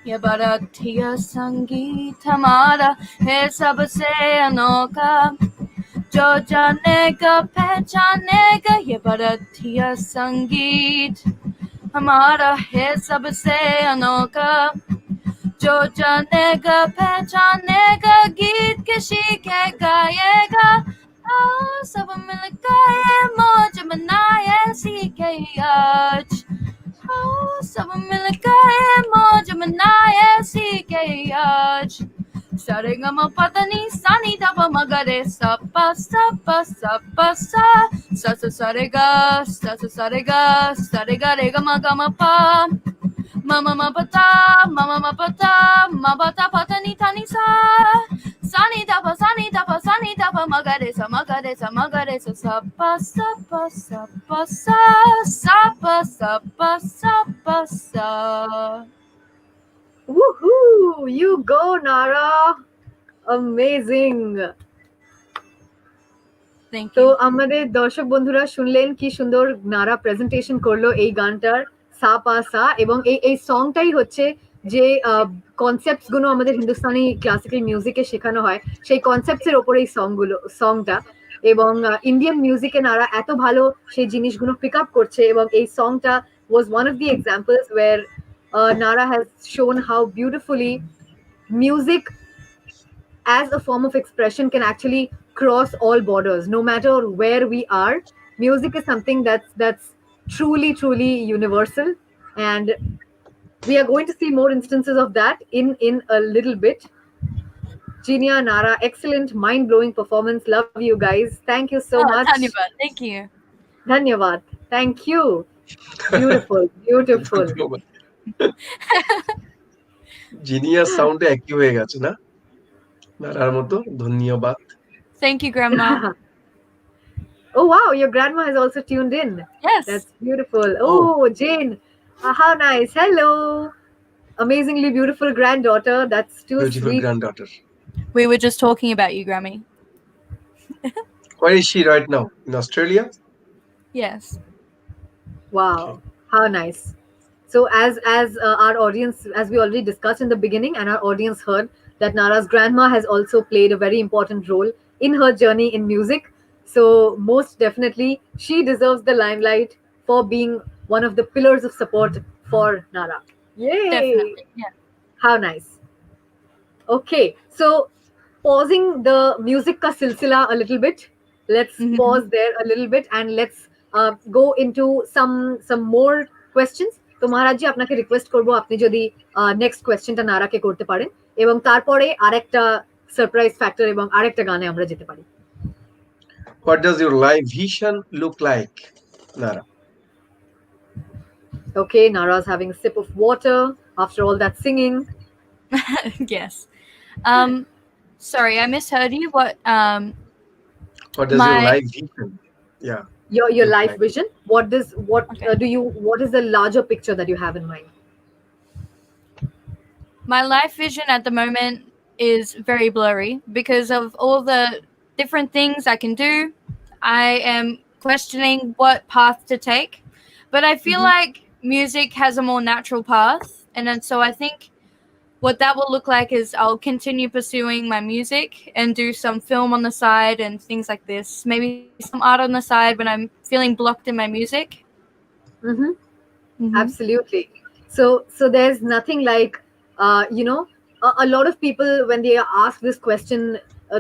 ये भारतीय संगीत हमारा है सबसे अनोखा जो जानेगा पहचानेगा ये भारतीय संगीत हमारा है सबसे अनोखा जो जानेगा पहचानेगा गीत किसी के गाएगा आओ सब मिल गए मौज मनाए सीखे आज आओ सब मिल गए मौज मनाए सीखे आज सारे गम पतनी सानी दब मगरे सप सप सप सा स सारे गा सारे गा रे गम पा mama pata mabata patani tani sa sani dapa magare sa sapa sapa sapa sa sapa sapa sapa sa. Woohoo! You go, Nara. Amazing. Thank তো you. আমাদের দর্শক বন্ধুরা শুনলেন কি সুন্দর নারা প্রেজেন্টেশন করলো এই গানটার সা পা সা এবং এই সংটাই হচ্ছে যে কনসেপ্টস গুলো আমাদের হিন্দুস্তানি ক্লাসিক্যাল মিউজিকে শেখানো হয় সেই কনসেপ্টস এর উপরে এই সংটা এবং ইন্ডিয়ান মিউজিকে নারা এত ভালো সেই জিনিসগুলো পিক আপ করছে এবং এই সংটা was one of the examples where Nara has shown how beautifully music as a form of expression can actually cross all borders no matter where we are. Music is something that's truly universal, and we are going to see more instances of that in a little bit. Jinia, Nara, excellent mind-blowing performance. Love you guys. Thank you so much. Dhanyavad. Thank you. Dhanyavad. Thank you. Beautiful. Genius সাউন্ডে একই হয়ে গেছে না নারার মতো ধন্যবাদ. Thank you, Grandma. Oh wow, your grandma has also tuned in. Yes. That's beautiful. Oh, Jane. How nice. Hello. Amazingly beautiful granddaughter. That's too Beautiful sweet. granddaughter. We were just talking about you, Grammy. Where is she right now? In Australia? Yes. Wow. Okay. How nice. So as our audience, as we already discussed in the beginning, and our audience heard that Nara's grandma has also played a very important role in her journey in music. So most definitely, she deserves the limelight for being one of the pillars of support for Nara. Yay! Definitely. Yeah. How nice. Okay, so pausing the music ka silsila a little bit. Let's pause there a little bit and let's go into some more questions. তো মহারাজ জি আপনাকে request করব আপনি যদি next কোয়েশ্চেনটা নারাকে করতে পারেন এবং তারপরে আরেকটা সারপ্রাইজ ফ্যাক্টর এবং আরেকটা গানে আমরা যেতে পারি. What does your live vision look like, Nara? Okay, Nara's having a sip of water after all that singing. Yes. Sorry, I misheard you. What What does your live vision? Yeah. your life Okay. vision. What Okay. what is the larger picture that you have in mind? My life vision at the moment is very blurry because of all the different things I can do. I am questioning what path to take, but I feel Mhm. like music has a more natural path, and then so I think what that will look like is I'll continue pursuing my music and do some film on the side and things like this. Maybe some art on the side when I'm feeling blocked in my music. Mhm. Hmm. Absolutely. So there's nothing like, a lot of people when they are asked this question,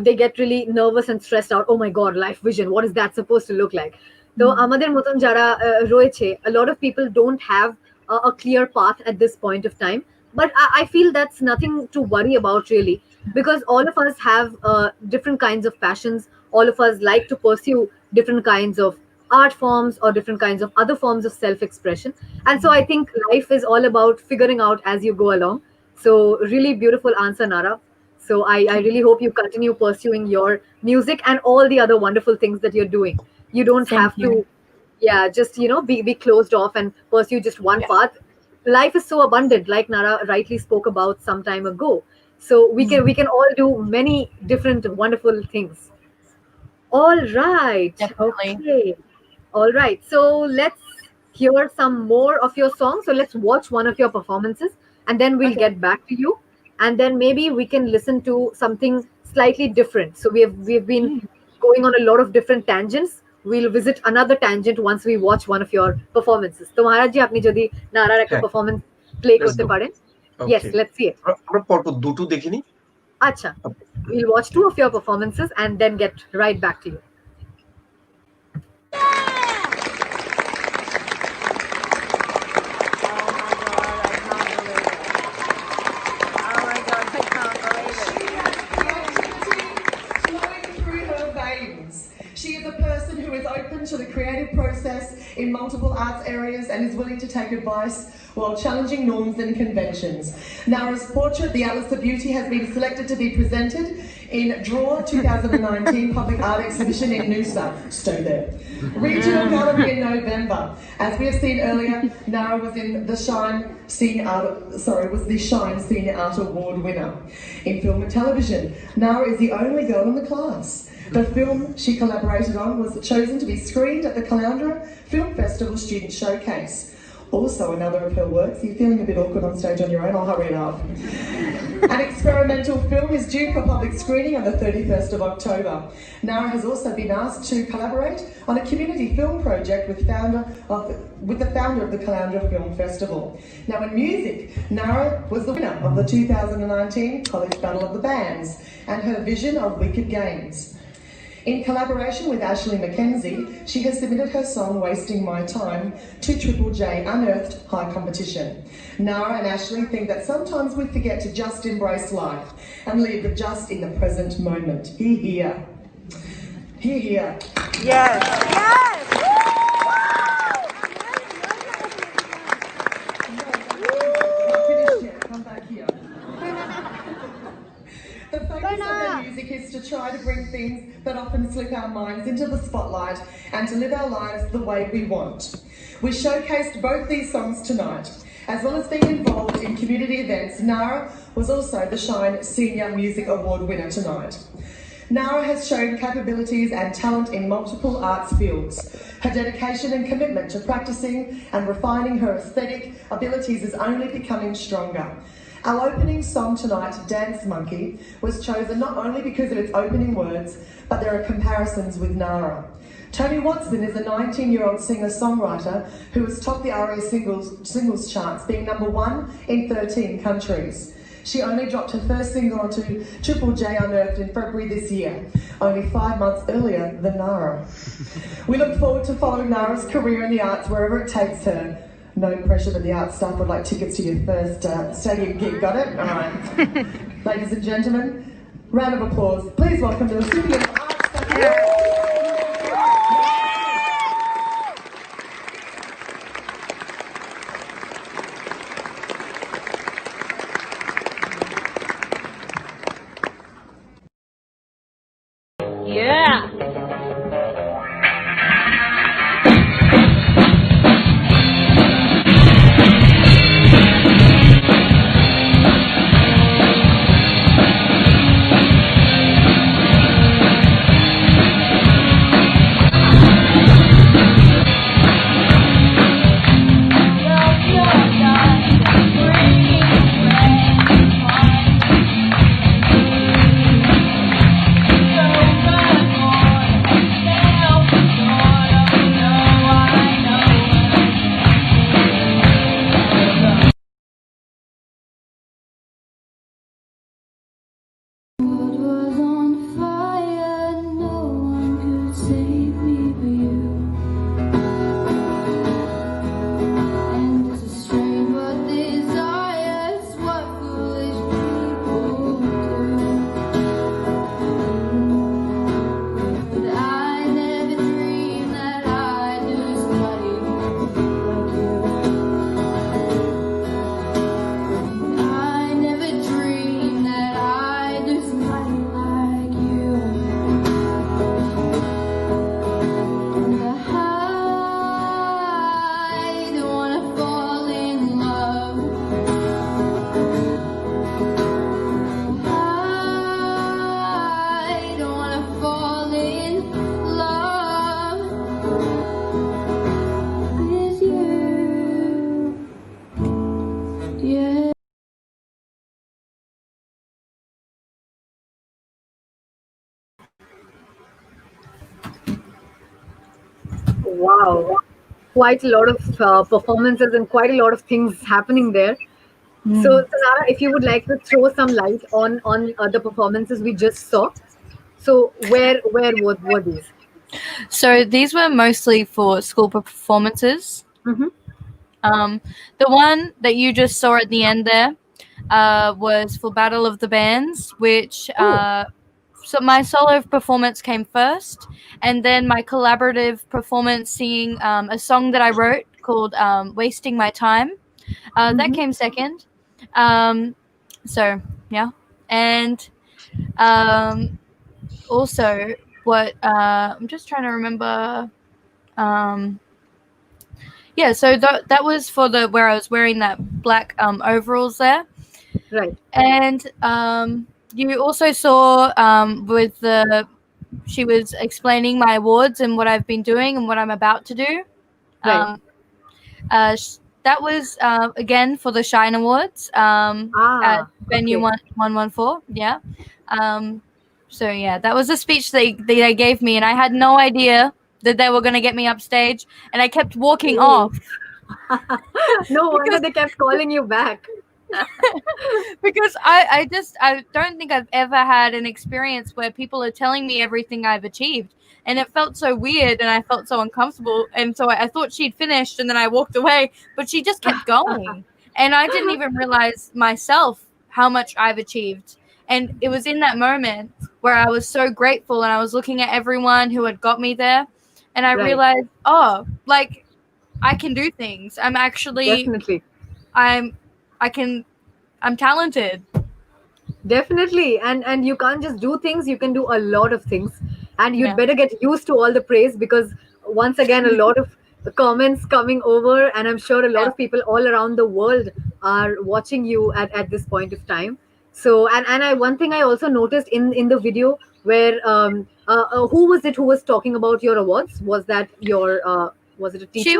they get really nervous and stressed out. Oh my God, life vision. What is that supposed to look like? So আমাদের মতন যারা রয়েছে, a lot of people don't have a clear path at this point of time. But I feel that's nothing to worry about really, because all of us have different kinds of passions. All of us like to pursue different kinds of art forms or different kinds of other forms of self-expression. And so I think life is all about figuring out as you go along. So really beautiful answer, Nara. So I really hope you continue pursuing your music and all the other wonderful things that you're doing. You don't Thank have to, you. yeah, just be closed off and pursue just one Yeah. path. Life is so abundant, like Nara rightly spoke about some time ago. So we can all do many different wonderful things. All right. Definitely. Okay. All right. So let's hear some more of your songs. So let's watch one of your performances and then we'll Okay. get back to you. And then maybe we can listen to something slightly different. So we've been Mm. going on a lot of different tangents. We'll visit another tangent once we watch one of your performances. তো মহারাজ জি আপনি যদি নারার একটা হ্যাঁ, performance play let's করতে গো। পারেন। Yes, okay. let's see it. আমরা পরপর দুটো দেখিনি। Acha. We'll watch two of your performances and then get right back to you. Flowing through her veins. She is a person who is open to the creative process in multiple arts areas and is willing to take advice while challenging norms and conventions. Nara's portrait, The Atlas of Beauty, has been selected to be presented in Draw 2019 Public Art Exhibition in Noosa. Stay there. Regional Gallery in November. As we have seen earlier, Nara was in the Shine Scene Art, was the Shine Scene Art Award winner. In film and television, Nara is the only girl in the class. The film she collaborated on was chosen to be screened at the Caloundra Film Festival Student Showcase. Also another of her works. You're feeling a bit awkward on stage on your own, I'll hurry it up. An experimental film is due for public screening on the 31st of October. Nara has also been asked to collaborate on a community film project with the founder of the Caloundra Film Festival. Now in music, Nara was the winner of the 2019 College Battle of the Bands and her vision of Wicked Games. In collaboration with Ashley Mackenzie, she has submitted her song Wasting My Time to Triple J Unearthed High Competition. Nara and Ashley think that sometimes we forget to just embrace life and live just in the present moment. Hear, hear. Hear, hear. Yes. Yes. Not finished yet. Come back here. The focus of their music is to try to bring things that often slip our minds into the spotlight and to live our lives the way we want. We showcased both these songs tonight. As well as being involved in community events, Nara was also the Shine Senior Music Award winner tonight. Nara has shown capabilities and talent in multiple arts fields. Her dedication and commitment to practicing and refining her aesthetic abilities is only becoming stronger. Our opening song tonight, Dance Monkey, was chosen not only because of its opening words, but there are comparisons with Nara. Tony Watson is a 19-year-old singer-songwriter who has topped the ARIA singles charts, being #1 in 13 countries. She only dropped her first single onto Triple J Unearthed in February this year, only 5 months earlier than Nara. We look forward to following Nara's career in the arts wherever it takes her. No pressure, but the art staff would like tickets to your first stadium gig. Got it? All right. Ladies and gentlemen, round of applause. Please welcome the recipient of Art Staff. Yeah. Yeah. Wow, quite a lot of performances and quite a lot of things happening there. So, Nara, if you would like to throw some light on the performances we just saw, so where were these? So these were mostly for school performances. Mm-hmm. The one that you just saw at the end there was for Battle of the Bands, which so my solo performance came first, and then my collaborative performance singing a song that I wrote called "Wasting My Time" that came second. So yeah, and also what I'm just trying to remember. Yeah, so that was for the where I was wearing that black overalls there. Right. And you also saw with the she was explaining my awards and what I've been doing and what I'm about to do. Right. That was again for the Shine Awards at venue Okay. 114. Yeah. So yeah, that was a speech they gave me, and I had no idea that they were going to get me upstage, and I kept walking off. No wonder they kept calling you back. Because I don't think I've ever had an experience where people are telling me everything I've achieved, and it felt so weird and I felt so uncomfortable, and so I thought she'd finished and then I walked away, but she just kept going, and I didn't even realize myself how much I've achieved. And it was in that moment where I was so grateful, and I was looking at everyone who had got me there, and I realized, oh, like I can do things. I'm actually Definitely. I'm talented. Definitely. And you can't just do things, you can do a lot of things. And you'd better get used to all the praise, because once again, a lot of comments coming over, and I'm sure a lot of people all around the world are watching you at this point of time. So, and I one thing I also noticed in the video where who was it who was talking about your awards? Was that your was it a teacher?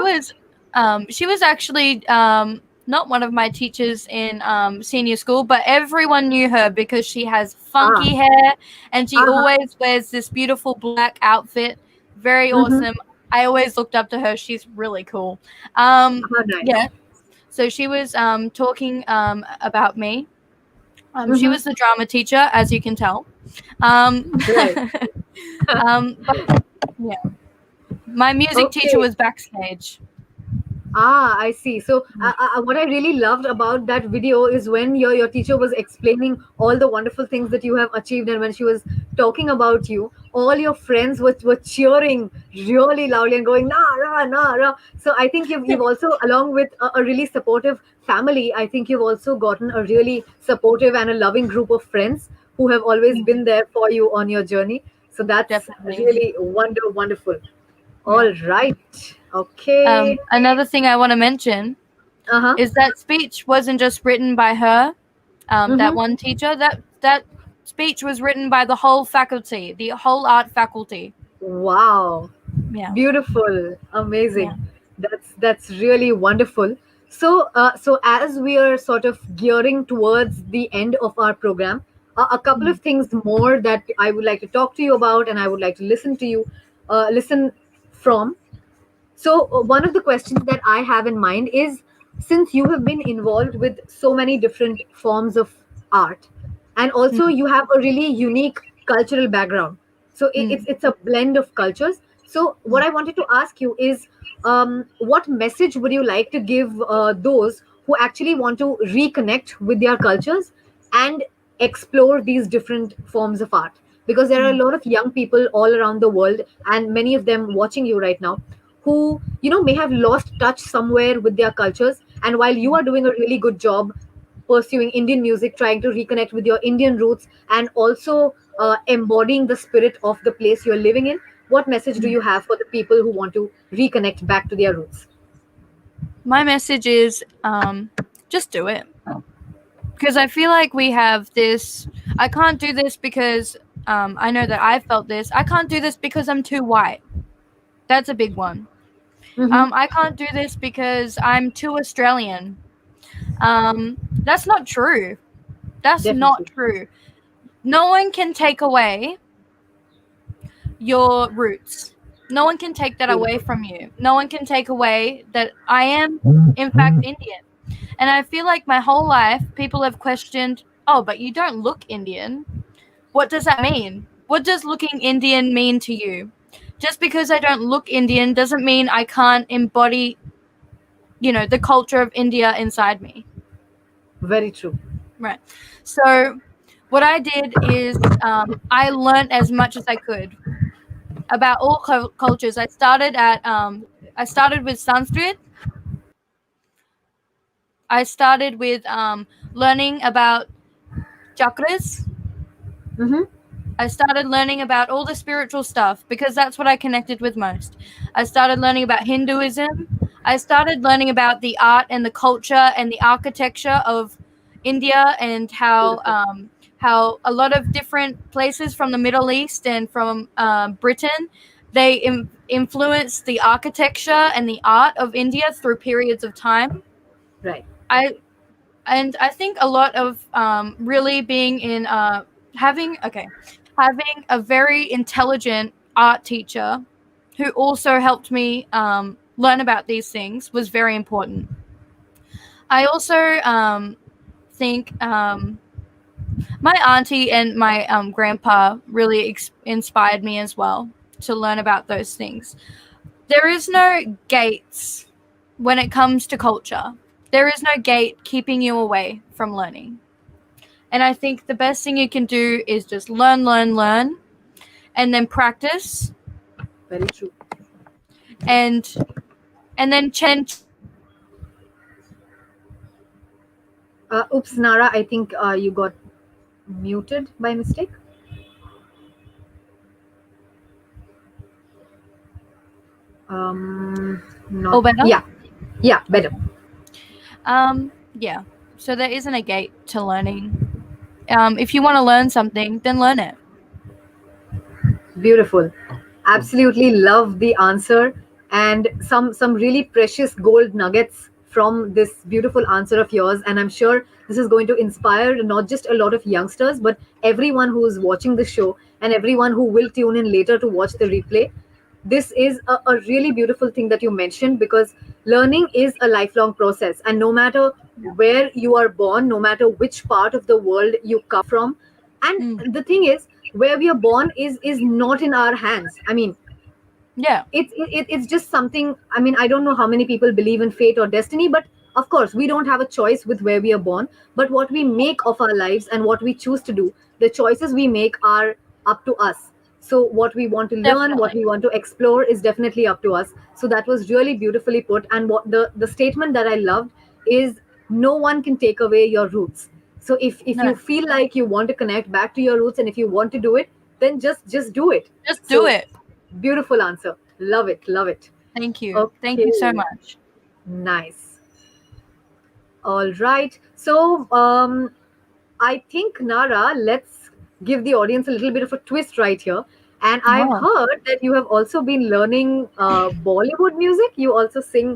She was actually not one of my teachers in senior school, but everyone knew her because she has funky hair, and she always wears this beautiful black outfit. Very awesome. I always looked up to her. She's really cool. Nice. Yeah. So she was talking about me. She was the drama teacher, as you can tell. Right. But, yeah. My music teacher was backstage. I see. So, what I really loved about that video is when your teacher was explaining all the wonderful things that you have achieved, and when she was talking about you, all your friends were cheering really loudly and going Nara, Nara. So, I think you've also, along with a really supportive family, I think you've also gotten a really supportive and a loving group of friends who have always been there for you on your journey. So that's Definitely. really wonderful. All right. Okay. Another thing I want to mention is that speech wasn't just written by her, that one teacher. That speech was written by the whole faculty, the whole art faculty. Wow. Yeah. Beautiful. Amazing. That's really wonderful. So so as we are sort of gearing towards the end of our program, a couple of things more that I would like to talk to you about, and I would like to listen to you listen from. So, one of the questions that I have in mind is, since you have been involved with so many different forms of art, and also you have a really unique cultural background. So, it's a blend of cultures. So, what I wanted to ask you is, what message would you like to give those who actually want to reconnect with their cultures and explore these different forms of art? Because there are a lot of young people all around the world, and many of them watching you right now, who may have lost touch somewhere with their cultures. And while you are doing a really good job pursuing Indian music, trying to reconnect with your Indian roots, and also embodying the spirit of the place you're living in, what message do you have for the people who want to reconnect back to their roots? My message is just do it. Because I feel like we have this, I can't do this because I know that I felt this. I can't do this because I'm too white. That's a big one. I can't do this because I'm too Australian. That's not true. That's Definitely. not true. No one can take away your roots. No one can take that away from you. No one can take away that I am, in fact, Indian. And I feel like my whole life, people have questioned, oh, but you don't look Indian. What does that mean? What does looking Indian mean to you? Just because I don't look Indian doesn't mean I can't embody, the culture of India inside me. Very true. Right. So what I did is I learned as much as I could about all cultures. I started with Sanskrit. I started with learning about chakras. Mm-hmm. I started learning about all the spiritual stuff because that's what I connected with most. I started learning about Hinduism. I started learning about the art and the culture and the architecture of India and how a lot of different places from the Middle East and from Britain, they influenced the architecture and the art of India through periods of time. Right. I think a lot of really being in having a very intelligent art teacher who also helped me learn about these things was very important. I also think my auntie and my grandpa really inspired me as well to learn about those things. There is no gates when it comes to culture. There is no gate keeping you away from learning. And I think the best thing you can do is just learn, and then practice. Very true. And then change. Oops, Nara, I think you got muted by mistake. Not, Oh, better? Yeah, better. Yeah. So there isn't a gate to learning. If you want to learn something, then learn it. Beautiful. Absolutely love the answer, and some really precious gold nuggets from this beautiful answer of yours. And I'm sure this is going to inspire not just a lot of youngsters, but everyone who is watching the show and everyone who will tune in later to watch the replay. This is a really beautiful thing that you mentioned, because learning is a lifelong process, and no matter where you are born, no matter which part of the world you come from, and the thing is, where we are born is not in our hands. I mean, Yeah. it's just something. I mean, I don't know how many people believe in fate or destiny, but of course we don't have a choice with where we are born. But what we make of our lives and what we choose to do, the choices we make are up to us. So what we want to learn, what Definitely. we want to explore is definitely up to us. So that was really beautifully put. And what the statement that I loved is, no one can take away your roots. So if No. you feel like you want to connect back to your roots, and if you want to do it, then just do it. Just do it. Beautiful answer. Love it. Love it. Thank you. Thank you so Okay. much. Nice. All right. So I think, Nara, let's give the audience a little bit of a twist right here. And I've Oh. heard that you have also been learning Bollywood music. You also sing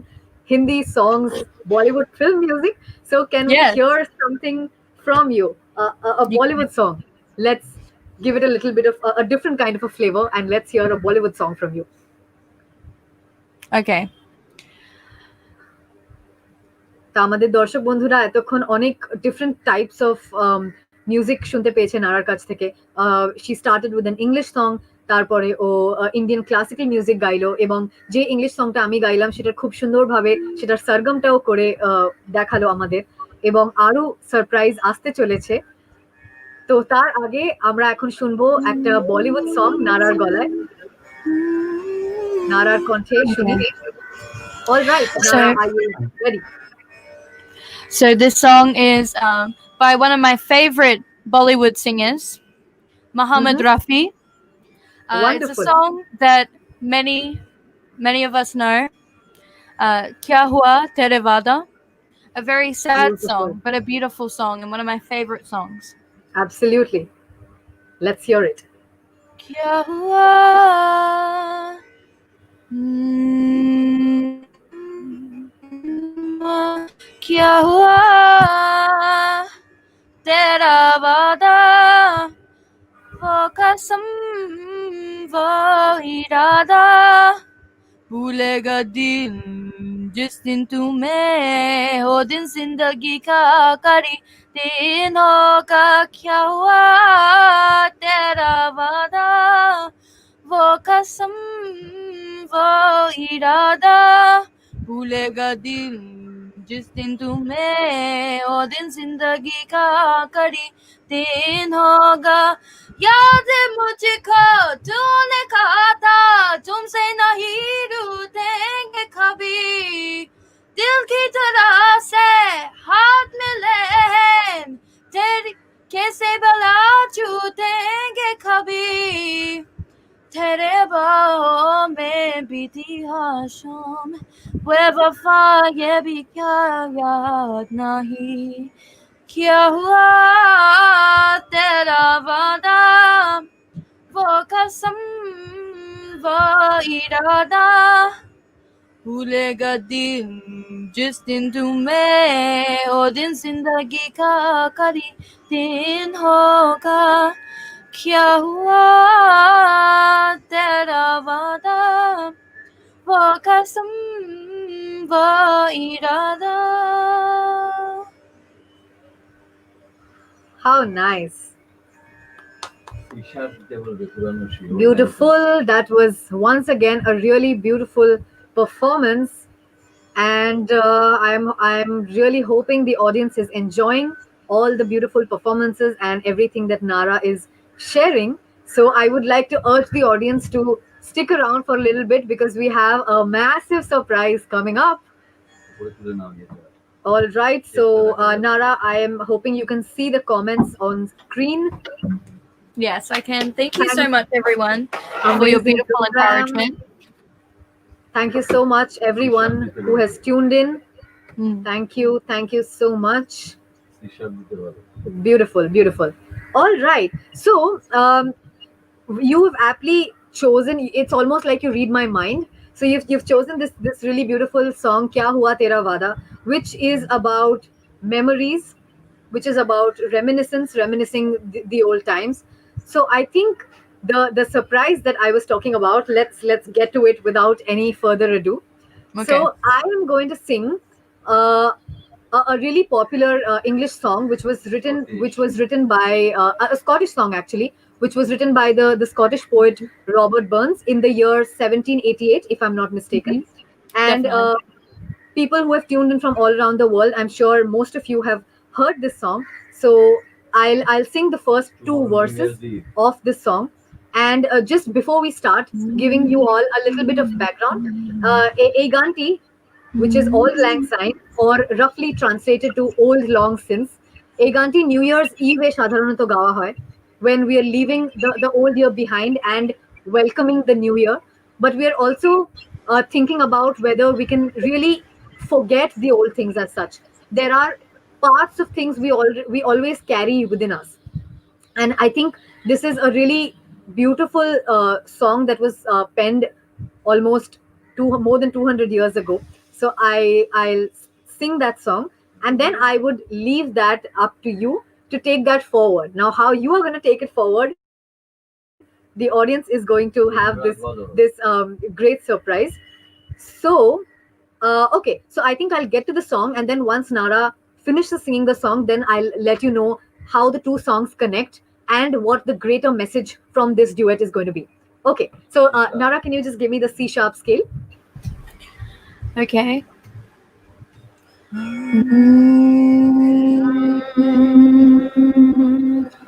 Hindi songs, Bollywood film music. So can we Yes. hear something from you? A Bollywood song. Let's give it a little bit of a different kind of a flavor, and let's hear a Bollywood song from you. Okay. তা আমাদের দর্শক বন্ধুরা এতক্ষণ অনেক different types of music শুনতে পেয়েছে নারার কাছ থেকে। She started with an English song, তারপরে ও ইন্ডিয়ান ক্লাসিক্যাল মিউজিক গাইলো, এবং যে ইংলিশ সংটা আমি গাইলাম সেটা খুব সুন্দরভাবে সেটার সরগমটাও করে দেখালো আমাদের, এবং আরো সারপ্রাইজ আসতে চলেছে। তো তার আগে আমরা এখন শুনবো একটা বলিউড সং নারার গলায়, নারার কণ্ঠে শুনি। All right, Nara, are you ready? So this song is by one of my favorite Bollywood singers, Muhammad Rafi. It's a Wonderful. song that many of us know. Kya Hua Tere Vada. A very sad Beautiful. song, but a beautiful song and one of my favorite songs. Absolutely. Let's hear it. Kya hua? Kya hua? इरादा भूलेगा दिल जिस दिन तुम्हें हो दिन जिंदगी का आखिरी दिन होगा क्या हुआ तेरा वादा वो कसम वो इरादा भूलेगा दिल जिस दिन तुम्हें वो दिन जिंदगी का आखिरी दिन होगा याद है मुझको तूने कहा था तुमसे नहीं रूठेंगे कभी दिल की तरह से हाथ मिले हैं तेरी कैसे भला छूटेंगे कभी तेरे बाहों में बीती आशाम वे वफा ये भी क्या याद नहीं क्या हुआ तेरा वादा वो कसम वो इरादा भूलेगा दिल जिस दिन तुम्हें वो दिन जिंदगी का आखिरी दिन होगा क्या हुआ तेरा वादा वो कसम वो इरादा. How nice. Beautiful. That was once again a really beautiful performance, and I'm really hoping the audience is enjoying all the beautiful performances and everything that Nara is sharing. So I would like to urge the audience to stick around for a little bit because we have a massive surprise coming up. All right. So Nara, I am hoping you can see the comments on screen. Yes, I can. Thank you so much, everyone, for your beautiful encouragement. Thank you so much, everyone who has tuned in. Thank you. Thank you so much. Beautiful, beautiful. All right. So you have aptly chosen. It's almost like you read my mind. So you've chosen this really beautiful song, "Kya Hua Tera Vada," which is about memories, which is about reminiscing the old times. So I think the surprise that I was talking about, let's get to it without any further ado. Okay. So I am going to sing a really popular English song, which was written by a Scottish song actually, which was written by the Scottish poet Robert Burns in the year 1788, if I'm not mistaken. And people who have tuned in from all around the world, I'm sure most of you have heard this song. So I'll sing the first two verses of this song. And just before we start, giving you all a little bit of background, Eganti, which is Old Lang Syne, or roughly translated to Old Long Since. Eganti New Year's Eve e sadharanot gawa hoy, when we are leaving the old year behind and welcoming the new year. But we are also thinking about whether we can really forget the old things as such. There are parts of things we always carry within us. And I think this is a really beautiful song that was penned almost more than 200 years ago. So I'll sing that song, and then I would leave that up to you to take that forward. Now, how you are going to take it forward, the audience is going to have this great surprise. So, okay, so I think I'll get to the song, and then once Nara finishes singing the song, then I'll let you know how the two songs connect and what the greater message from this duet is going to be. Okay, so Nara, can you just give me the C sharp scale? Okay.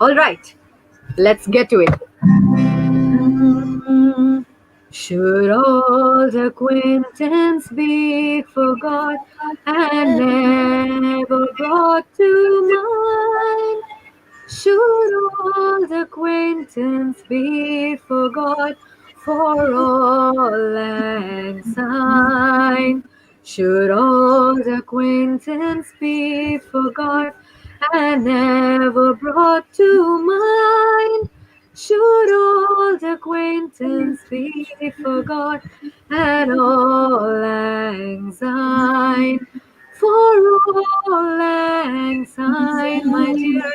All right, let's get to it. Should old acquaintance be forgot and never brought to mind? Should old acquaintance be forgot for all lang syne? Should old acquaintance be forgot and never brought to mind? Should old acquaintance be forgot and all lang syne? For all lang syne, my dear,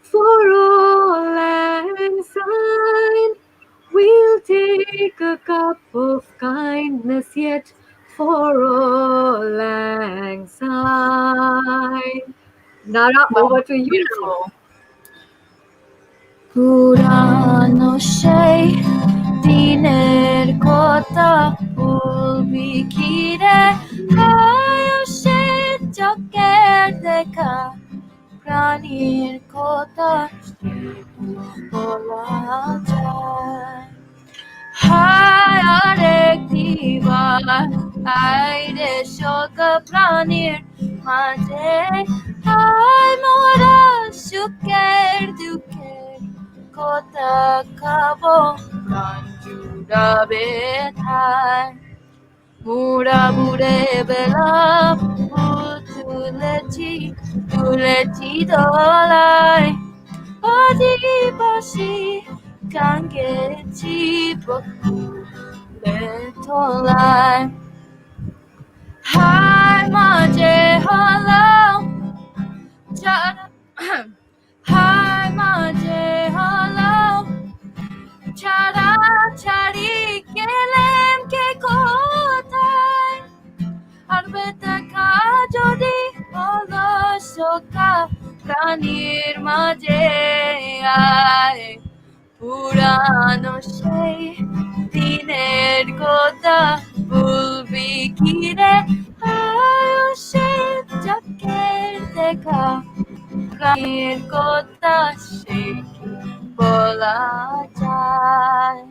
for all lang syne, we'll take Take a cup of kindness yet for all lang syne. Nara, over to you. Beautiful. পুরানো সেই দিনের কথা বলবি কি রে হায় সে চোখের দেখা প্রাণীর কথা বলা যায় হায় আরেক দিবার আইরে শোক প্রাণীর মাঝে হায় মোরা সুখের দুঃখের কথা খাবো প্রাণ জুড়াবে ঠায় মোরা বুড়ে বেলা ফুল তুলেছি দলায় আদিবাসী গান গেছি বকুলের তলায় হায় মাঝে হলাম হায় মাঝে হলাম ছাড়া ছাড়ি গেলেন কে কোথায় আর দেখা যদি হলো সখা প্রাণীর মাঝে আয় পুরানো সেই দিনের কথা বলবি কি রে আয় সে চোখের দেখা প্রাণীর কথা সে কি বলা যায়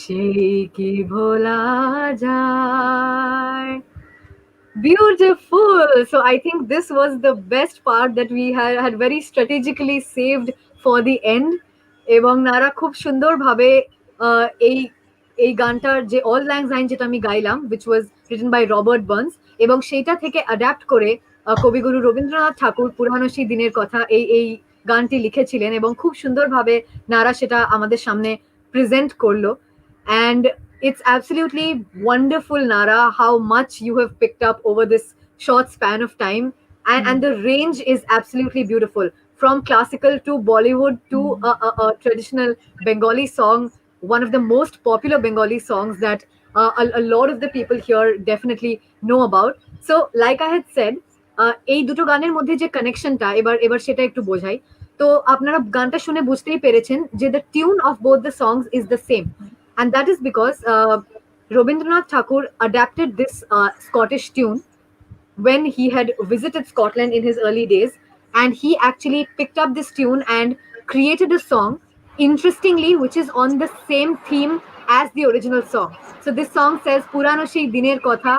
সেই কি ভোলা যায় Beautiful. So I think this was the best part that we had very strategically saved for the end. এবং নারা খুব সুন্দরভাবে এই এই গানটার যে অল ল্যাং সাইন যেটা আমি গাইলাম which was written by Robert Burns এবং সেইটা থেকে অ্যাডাপ্ট করে কবিগুরু রবীন্দ্রনাথ ঠাকুর পুরানো সেই দিনের কথা এই গানটি লিখেছিলেন এবং খুব সুন্দরভাবে নারা সেটা আমাদের সামনে প্রেজেন্ট করলো and it's absolutely wonderful, Nara, how much you have picked up over this short span of time. And the range is absolutely beautiful. From classical to Bollywood to a traditional Bengali song, one of the most popular Bengali songs that a lot of the people here definitely know about. So, like I had said, এই দুটো গানের মধ্যে যে কানেকশনটা এবার সেটা একটু বোঝাই তো আপনারা গানটা শুনে বুঝতেই পেরেছেন যে the tune of both the songs is the same. And that is because Rabindranath Tagore adapted this Scottish tune when he had visited Scotland in his early days. And he actually picked up this tune and created a song, interestingly, which is on the same theme as the original song. So this song says, Purano shei diner kotha,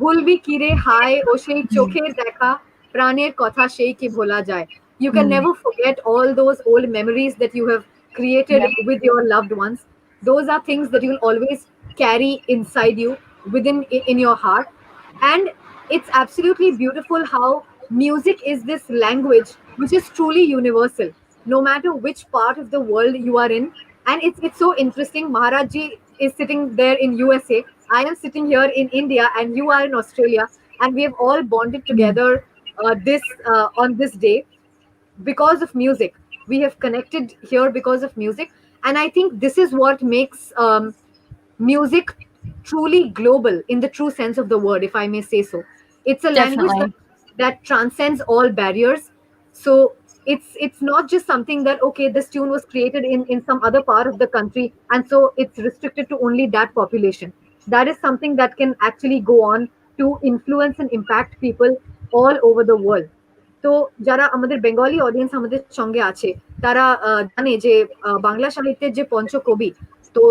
bhulbi kire hai o shei chokher dekha, praner kotha shei ki bhola jay. You can never forget all those old memories that you have created with your loved ones. Those are things that you'll always carry inside you within in your heart. And it's absolutely beautiful how music is this language which is truly universal no matter which part of the world you are in. And it's so interesting. Maharaj ji is sitting there in USA, I am sitting here in India, and you are in Australia, and we have all bonded together this on this day because of music. We have connected here because of music. And I think this is what makes music truly global in the true sense of the word, if I may say so. It's a language that transcends all barriers. So it's not just something that, okay, this tune was created in some other part of the country, and so it's restricted to only that population. That is something that can actually go on to influence and impact people all over the world. তো যারা আমাদের Bengali audience আমাদের সঙ্গে আছে তারা জানে যে বাংলা সাহিত্যের যে পঞ্চকবি তো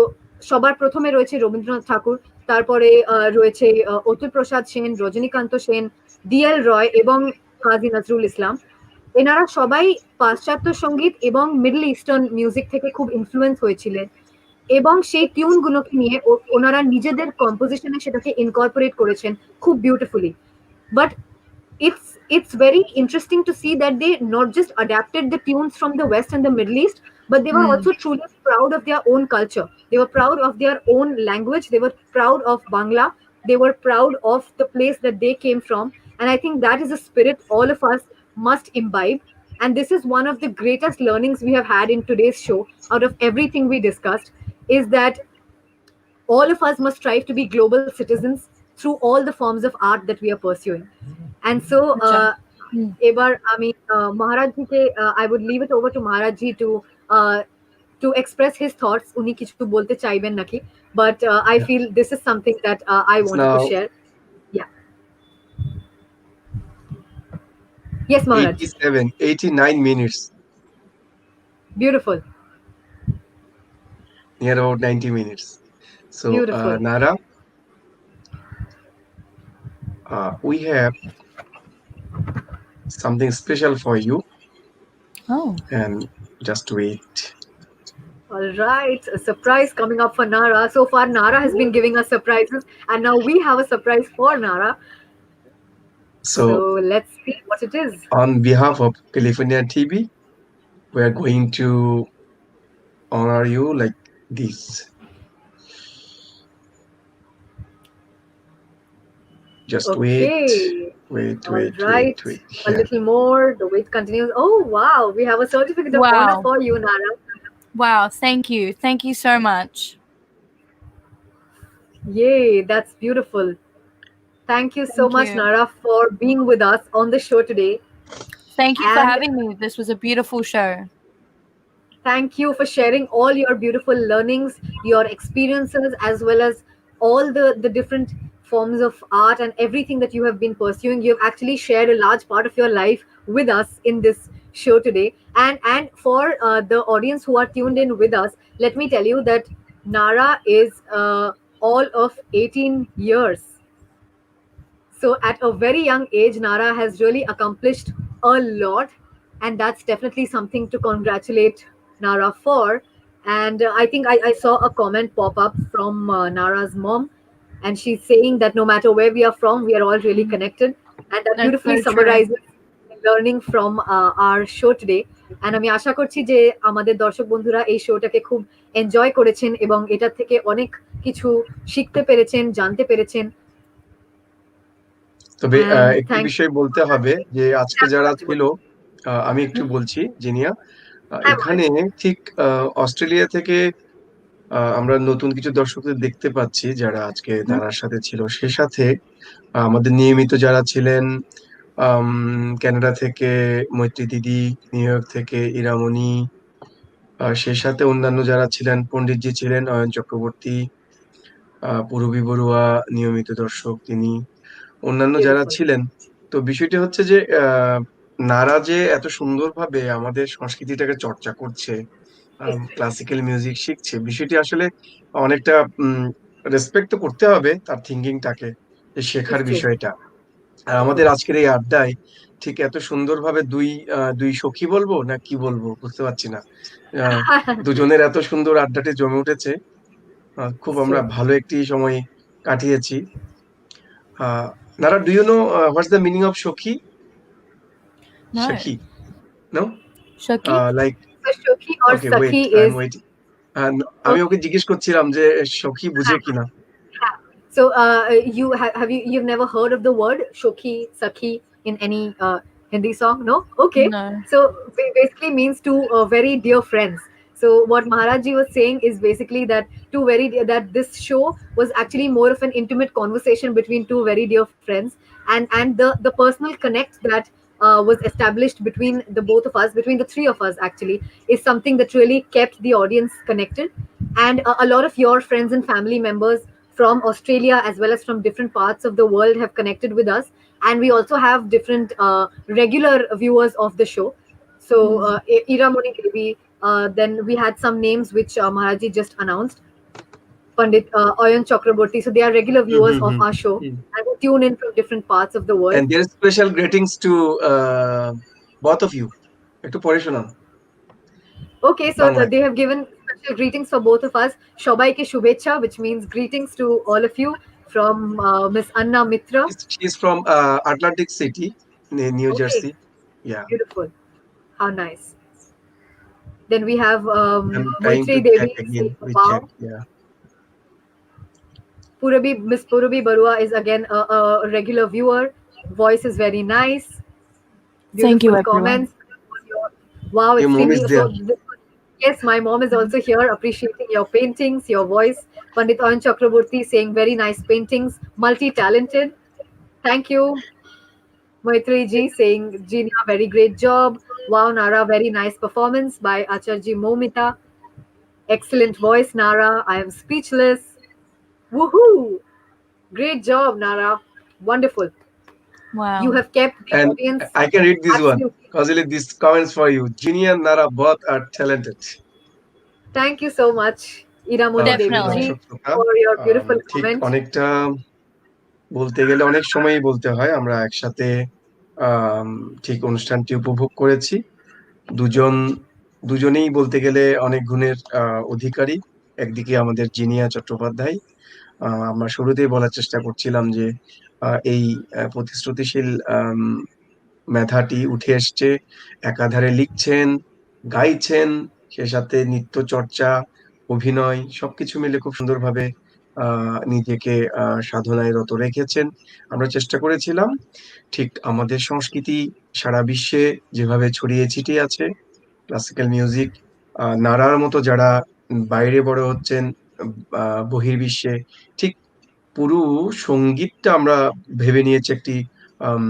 সবার প্রথমে রয়েছে রবীন্দ্রনাথ ঠাকুর, তারপরে রয়েছে অতুল প্রসাদ সেন, রজনীকান্ত সেন, ডিএল রয় এবং কাজী নজরুল ইসলাম। এনারা সবাই পাশ্চাত্য সঙ্গীত এবং মিডল ইস্টার্ন মিউজিক থেকে খুব ইনফ্লুয়েন্স হয়েছিলেন এবং সেই টিউনগুলোকে নিয়ে ওনারা নিজেদের কম্পোজিশনে সেটাকে ইনকর্পোরেট করেছেন খুব beautifully. But it's very interesting to see that they not just adapted the tunes from the West and the Middle East, but they were also truly proud of their own culture. They were proud of their own language. They were proud of Bangla. They were proud of the place that they came from. And I think that is a spirit all of us must imbibe. And this is one of the greatest learnings we have had in today's show out of everything we discussed, is that all of us must strive to be global citizens through all the forms of art that we are pursuing. And so, এবার আমি মহারাজজিকে I would leave it over to Maharajji to express his thoughts. উনি কিছু বলতে চাইবেন নাকি? But I Yeah. feel this is something that I It's wanted to now share. Yeah. Yes, Maharaj. 89 minutes, Beautiful. near about 90 minutes. So, Beautiful. Nara, we have something special for you, Oh. and just wait. All right, a surprise coming up for Nara. So far, Nara has been giving us surprises, and now we have a surprise for Nara. So So, let's see what it is. on behalf of California TV, we are going to honor you like this. Just wait, Okay. wait, All wait, right. wait, wait. A Yeah. little more. The wait continues. Oh, wow. We have a certificate of honor Wow. for you, Nara. Wow. Thank you. Thank you so much. Yay, that's beautiful. Thank you so Thank much, you. Nara, for being with us on the show today. Thank you for And having me. This was a beautiful show. thank you for sharing all your beautiful learnings, your experiences, as well as all the different forms of art and everything that you have been pursuing. You've actually shared a large part of your life with us in this show today. And for the audience who are tuned in with us, let me tell you that Nara is all of 18 years. So at a very young age, Nara has really accomplished a lot, and that's definitely something to congratulate Nara for. And I think I saw a comment pop up from Nara's mom, and she's saying that no matter where we are from, we are all really connected, and that That's beautifully so true. summarizes learning from our show today. And আমি আশা করছি যে আমাদের দর্শক বন্ধুরা এই শোটাকে খুব enjoy করেছেন এবং এটা থেকে অনেক কিছু শিখতে পেরেছেন, জানতে পেরেছেন। তবে And একটি thank বিষয় বলতে হবে যে আজকে যারা ছিল, আমি একটু বলছি জিনিয়া, এখানে ঠিক অস্ট্রেলিয়া থেকে আমরা নতুন কিছু দর্শকদের দেখতে পাচ্ছি যারা আজকে নারার সাথে ছিল। সে সাথে আমাদের নিয়মিত যারা ছিলেন, কানাডা থেকে মৈত্রী দিদি, নিউ ইয়র্ক থেকে ইরামণি, সে সাথে অন্যান্য যারা ছিলেন, পণ্ডিতজি ছিলেন, অয়ন চক্রবর্তী, পূরবী বড়ুয়া নিয়মিত দর্শক তিনি, অন্যান্য যারা Beautiful. ছিলেন। তো বিষয়টি হচ্ছে যে নারা যে এত সুন্দরভাবে আমাদের সংস্কৃতিটাকে চর্চা করছে, ক্লাসিক্যাল মিউজিক শিখছে, বিষয়টি আসলে অনেকটা রেসপেক্ট তো করতে হবে তার থিঙ্কিংটাকে, যে শেখার It's true. বিষয়টা। আর আমাদের আজকের এই আড্ডায় ঠিক এত সুন্দরভাবে দুই সখী বলবো না কি বলবো বুঝতে পারছি না, দুজনের এত সুন্দর আড্ডাটি জমে উঠেছে। খুব আমরা ভালো একটি সময় কাটিয়েছি। Nara, do you know what's the meaning of Shokhi? No. Shakhi? No? Shoki? Like, So Shoki or okay, wait, Sakhi I'm is waiting. আমি ওকে জিজ্ঞেস করছিলাম যে সখী বুঝে কিনা। so you you've never heard of the word Shoki, Sakhi in any Hindi song? No? Okay. No. So it basically means two very dear friends. So what Maharajji was saying is basically that that this show was actually more of an intimate conversation between two very dear friends, and the personal connect that was established between the both of us, between the three of us actually, is something that really kept the audience connected. And a lot of your friends and family members from Australia as well as from different parts of the world have connected with us, and we also have different regular viewers of the show. So Ira Moni Devi, then we had some names which Maharaji just announced, Pandit Oyan Chakraborty. So they are regular viewers of our show, and who tune in from different parts of the world. And there's special greetings to both of you. একটু পরে শোনান। Okay, so they have given special greetings for both of us. Shobaike Shubhecha, which means greetings to all of you from Miss Anna Mitra. She's from Atlantic City, New Okay. Jersey. Yeah. Beautiful. How nice. Then we have I'm trying Maitri to Devi. check again. We Wow. check. Yeah. Miss Purabi Barua is again a regular viewer. Voice is very nice. Thank you, Beautiful everyone. comments. Wow, Your mom extremely is there. so. Yes, my mom is also here appreciating your paintings, your voice. Pandit Oyan Chakraborty saying very nice paintings, multi-talented. Thank you. Maitri ji saying, Gina, very great job. Wow, Nara, very nice performance by Acharji Momita. Excellent voice, Nara. I am speechless. Woohoo! Great job, Nara. Wonderful. Wow. You have kept the And audience I can read this one. absolutely. Kausali, these comments for you. Ginny and Nara both are talented. Thank you so much, Iramodi Devi খুবই Definitely. ji, দর্শক শ্রোতা for your beautiful ঠিক comment. অনেকটা বলতে গেলে অনেক সময়ই বলতে হয় আমরা একসাথে আম, ঠিক অনুষ্ঠানটি উপভোগ করেছি দুজন দুজনেই বলতে গেলে অনেক গুণের অধিকারী একদিকে আমাদের জিনিয়া চট্টোপাধ্যায় আমরা শুরুতেই বলার চেষ্টা করছিলাম যে এই প্রতিশ্রুতিশীল মেধাটি উঠে এসছে একাধারে লিখছেন গাইছেন সে সাথে নৃত্য চর্চা অভিনয় সবকিছু মিলে খুব সুন্দরভাবে নিজেকে সাধনায় রত রেখেছেন আমরা চেষ্টা করেছিলাম ঠিক আমাদের সংস্কৃতি সারা বিশ্বে যেভাবে ছড়িয়ে ছিটিয়ে আছে ক্লাসিক্যাল মিউজিক নারার মতো যারা বাইরে বড় হচ্ছেন বহির্বিশ্বে ঠিক পুরো সঙ্গীতটা আমরা ভেবে নিয়েছি একটি আম,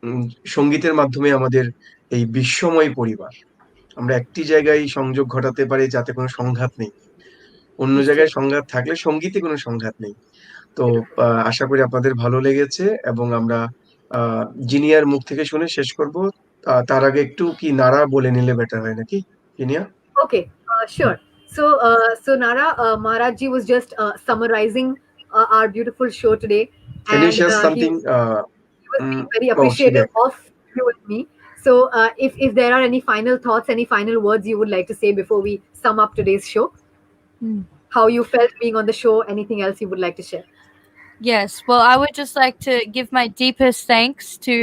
উম, সঙ্গীতের মাধ্যমে আমাদের এই বিশ্বময় পরিবার আমরা একটি জায়গায় সংযোগ ঘটাতে পারি যাতে কোনো সংঘাত নেই অন্য জায়গায় সংঘাত থাকলে সঙ্গীতে কোনো সংঘাত নেই তো আশা করি আপনাদের ভালো লেগেছে এবং আমরা জিনিয়ার মুখ থেকে শুনে শেষ করব তার আগে একটু কি নারা বলে নিলে বেটার হয় নাকি Jinia Okay, sure. So Nara, Maharaj ji was just summarizing our beautiful show today, can you and share he something was being very oh she appreciative of you and me. So, if there are any final thoughts, any final words you would like to say before we sum up today's show, how you felt being on the show, anything else you would like to share? Yes, well, I would just like to give my deepest thanks to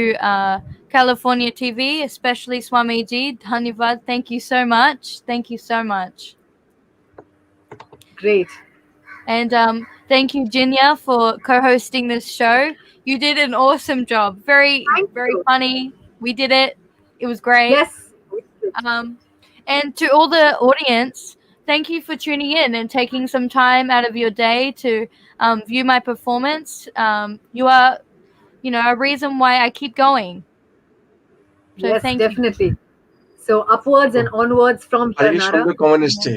California TV, especially Swami Ji. Dhanyavad, thank you so much. Thank you so much. Great. And thank you, Jinya, for co-hosting this show. You did an awesome job. Very, Thank very you. funny. We did it. It was great. Yes. And to all the audience, thank you for tuning in and taking some time out of your day to view my performance. You are, a reason why I keep going. So Yes, thank you. definitely. So upwards and onwards from here, আরেকটি Nara. সুন্দর comment এসছে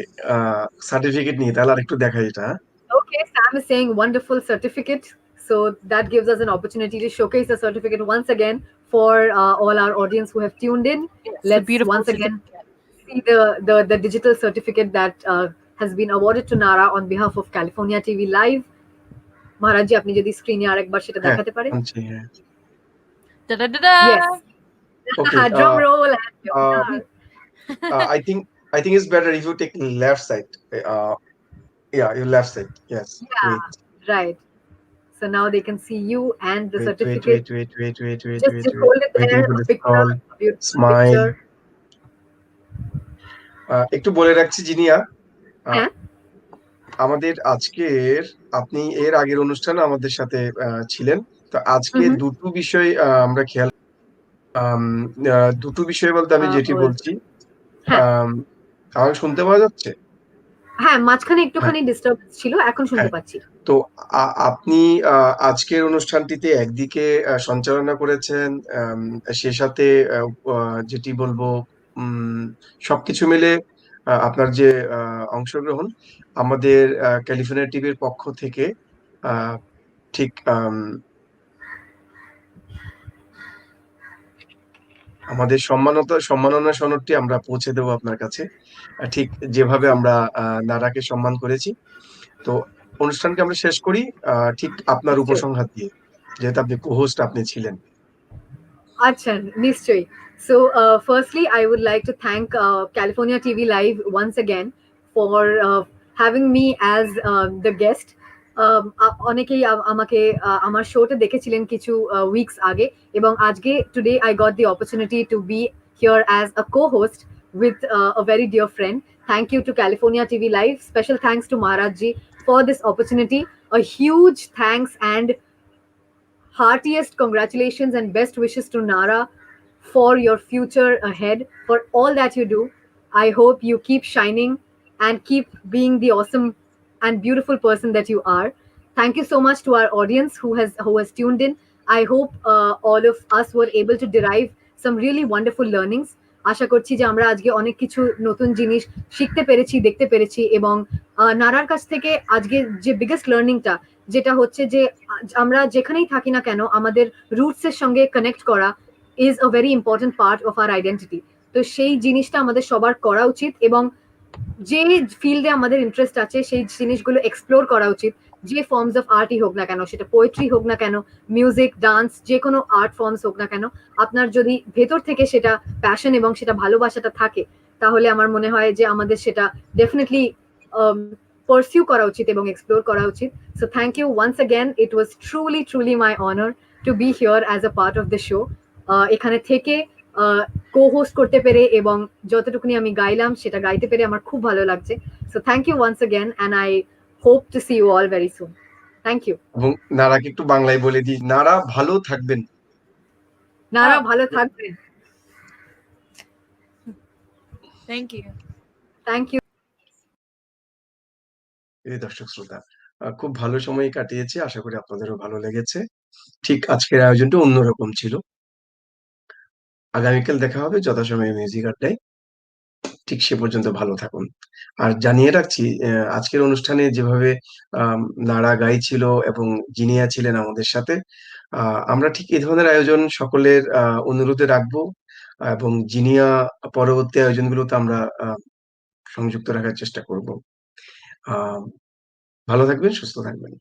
certificate নিয়ে তাহলে আরেকটু দেখাই এটা Okay, Sam is saying wonderful certificate. So that gives us an opportunity to showcase the certificate once again for all our audience who have tuned in. Yes, Let's beautiful once again see the digital certificate that has been awarded to Nara on behalf of California TV Live. Maharaj ji, আপনি যদি স্ক্রিনে আরেকবার সেটা দেখাতে পারেন? আনছি, হ্যাঁ। Da-da-da-da. Yes. Okay, Drum roll and I think it's better if you take left side. Yeah, your left side. Yes. yeah, Wait. right. So now they can see you and the Wait, certificate. wait. Just hold it Waiting there, for a the picture, scroll. a beautiful Smile. picture. একটু বলে রাখছি জিনিয়া হ্যাঁ। আমাদের আজকের আপনি এর আগের অনুষ্ঠানে আমাদের সাথে ছিলেন তো আজকে দুটো বিষয় আমরা খেয়াল দুটো বিষয় বলতে আমি যেটি বলছি আমাকে শুনতে পাওয়া যাচ্ছে হ্যাঁ মাঝখানে একটুখানি ডিস্টার্বেন্স ছিল এখন শুনতে পাচ্ছি তো আপনি আজকের অনুষ্ঠানটিতে একদিকে সঞ্চালনা করেছেন সে সাথে যেটি বলবো সবকিছু মিলে আপনার যে অংশগ্রহণ আমাদের ক্যালিফোর্নিয়া টিভির পক্ষ থেকে ঠিক আমাদের সম্মাননা সনদটি আমরা পৌঁছে দেবো আপনার কাছে ঠিক যেভাবে আমরা নারাকে সম্মান করেছি তো অনুষ্ঠানকে আমরা শেষ করি ঠিক আপনার উপসংহার দিয়ে যেহেতু আপনি কোহোস্ট আপনি ছিলেন আচ্ছা নিশ্চয়ই so firstly I would like to thank California TV Live once again for having me as the guest অনেকেই আমাকে আমার শোতে দেখেছিলেন কিছু উইকস আগে এবং আজকে today I got the opportunity to be here as a co-host with a very dear friend. Thank you to California TV Live. Special thanks to Maharaj ji for this opportunity. A huge thanks and heartiest congratulations and best wishes to Nara for your future ahead, for all that you do. I hope you keep shining and keep being the awesome and beautiful person that you are. Thank you so much to our audience who has tuned in. I hope all of us were able to derive some really wonderful learnings. আশা করছি যে আমরা আজকে অনেক কিছু নতুন জিনিস শিখতে পেরেছি, দেখতে পেরেছি, এবং নারার কাছ থেকে আজকে যে বিগেস্ট লার্নিংটা যেটা হচ্ছে যে আমরা যেখানেই থাকি না কেন আমাদের রুটসের সঙ্গে কানেক্ট করা is a very important part of our identity. তো সেই জিনিসটা আমাদের সবার করা উচিত, এবং যে ফিল্ডে আমাদের ইন্টারেস্ট আছে সেই জিনিসগুলো এক্সপ্লোর করা উচিত, যে ফর্মস অফ আর্টই হোক না কেন, সেটা পোয়েট্রি হোক না কেন, মিউজিক, ডান্স, যে কোনো আর্ট ফর্মস হোক না কেন, আপনার যদি ভেতর থেকে সেটা প্যাশন এবং সেটা ভালোবাসাটা থাকে, তাহলে আমার মনে হয় যে আমাদের সেটা ডেফিনেটলি পারসিউ করা উচিত এবং এক্সপ্লোর করা উচিত। So thank you once again, it was truly my honour to be here as a part of the show. এখানে থেকে কো হোস্ট করতে পেরে এবং যতটুকুনি আমি গাইলাম সেটা গাইতে পেরে আমার খুব ভালো লাগছে। So thank you once again, and I hope to see you all very soon. Thank you. এবং নারাকে একটু বাংলায় বলে দিই, নারা ভালো থাকবেন। নারা ভালো থাকবেন। Thank you. Thank you. এই দর্শক শ্রোতা, খুব ভালো সময় কাটিয়েছি, আশা করি আপনাদেরও ভালো লেগেছে। ঠিক আজকের আয়োজনটা অন্যরকম ছিল। আগামীকাল দেখা হবে যথাসময়ে মিউজিক আড্ডায়। ঠিক সে পর্যন্ত ভালো থাকুন। আর জানিয়ে রাখছি, আজকের অনুষ্ঠানে যেভাবে নারা গাইছিল এবং জিনিয়া ছিলেন আমাদের সাথে, আমরা ঠিক এই ধরনের আয়োজন সকলের অনুরোধে রাখবো, এবং জিনিয়া পরবর্তী আয়োজনগুলোতে আমরা সংযুক্ত রাখার চেষ্টা করব। ভালো থাকবেন, সুস্থ থাকবেন।